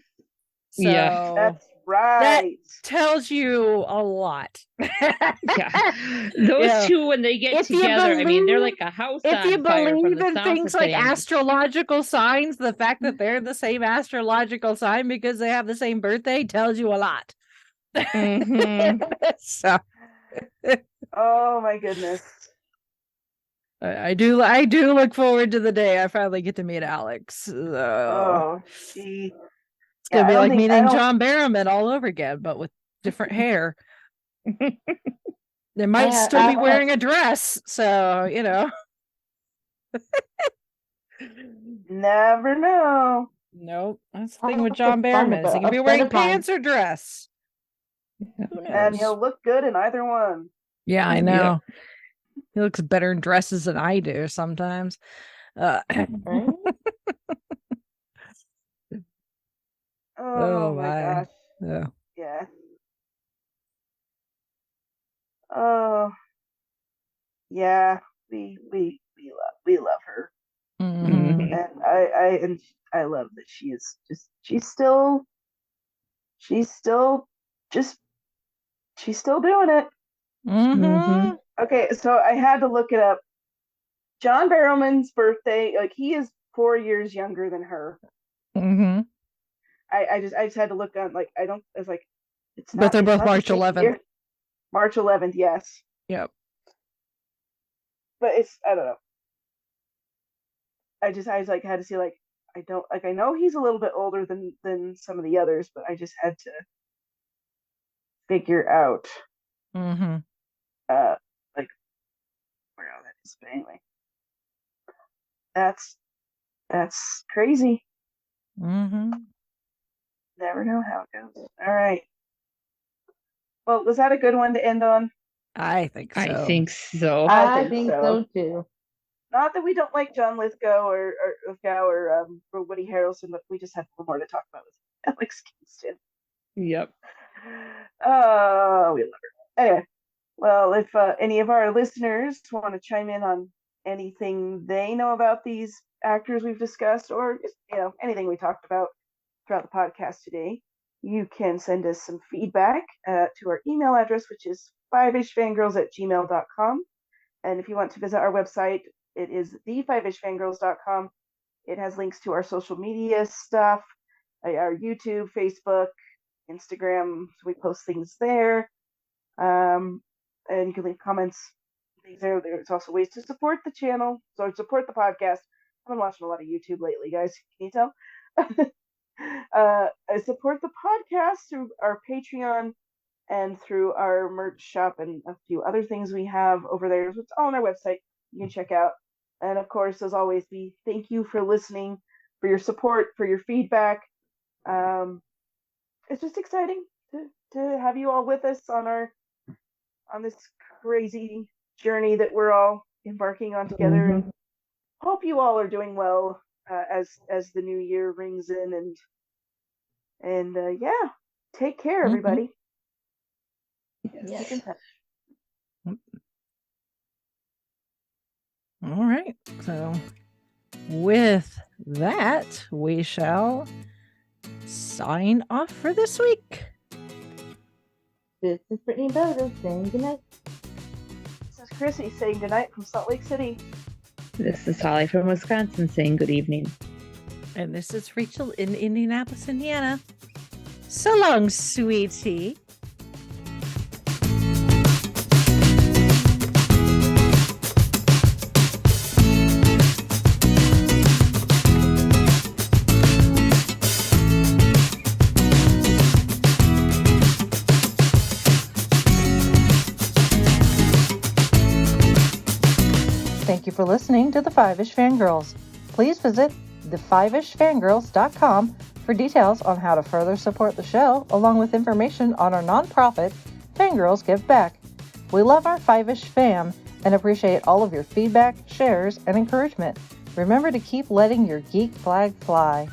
So yeah, that's right. That tells you a lot. Yeah. Those two, when they get together, I mean, they're like a house on fire. If you believe in things like astrological signs, the fact that they're the same astrological sign because they have the same birthday tells you a lot. So. Oh my goodness. I do look forward to the day I finally get to meet Alex. So. It's gonna be like meeting John Barrowman all over again, but with different hair. They might still be wearing a dress, so Never know. Nope, that's the thing with John Barrowman. He can be wearing pants or dress, and he'll look good in either one. Yeah, I know. Yeah. He looks better in dresses than I do sometimes. Oh my gosh. Yeah. Yeah. Oh. Yeah. We love her. Mm-hmm. And I love that she's still doing it. Mm-hmm. Okay, so I had to look it up. John Barrowman's birthday, like he is 4 years younger than her. Mm-hmm. I just had to look on, like, I was like, it's not. But they're both March 11th. March 11th, yes. Yep. But I don't know. I was like, had to see, like, I know he's a little bit older than some of the others, but I just had to figure out, mm-hmm. like, where all that is. But anyway, that's crazy. Mm-hmm. Never know how it goes. All right. Well, was that a good one to end on? I think so. I think so. I think so too. Not that we don't like John Lithgow or Woody Harrelson, but we just have a little more to talk about with Alex Kingston. Yep. Oh, we love her. Anyway, well, if any of our listeners want to chime in on anything they know about these actors we've discussed, or just, anything we talked about throughout the podcast today, you can send us some feedback to our email address, which is fiveishfangirls@gmail.com. And if you want to visit our website, it is thefivishfangirls.com. It has links to our social media stuff, our YouTube, Facebook, Instagram. So we post things there. And you can leave comments. There's also ways to support the channel, so support the podcast. I've been watching a lot of YouTube lately, guys. Can you tell? I support the podcast through our Patreon and through our merch shop and a few other things we have over there. It's all on our website. You can check out. And of course, as always, we thank you for listening, for your support, for your feedback. It's just exciting to have you all with us on this crazy journey that we're all embarking on together. And hope you all are doing well as the new year rings in. And yeah, take care, everybody. Yes. Keep in touch. All right. So with that, we shall sign off for this week. This is Brittany Bodo saying goodnight. This is Chrissy saying goodnight from Salt Lake City. This is Holly from Wisconsin saying good evening. And this is Rachel in Indianapolis, Indiana. So long, sweetie. Thank you for listening to the Fiveish Fangirls. Please visit thefivishfangirls.com for details on how to further support the show, along with information on our nonprofit, Fangirls Give Back. We love our Fiveish fam and appreciate all of your feedback, shares, and encouragement. Remember to keep letting your geek flag fly.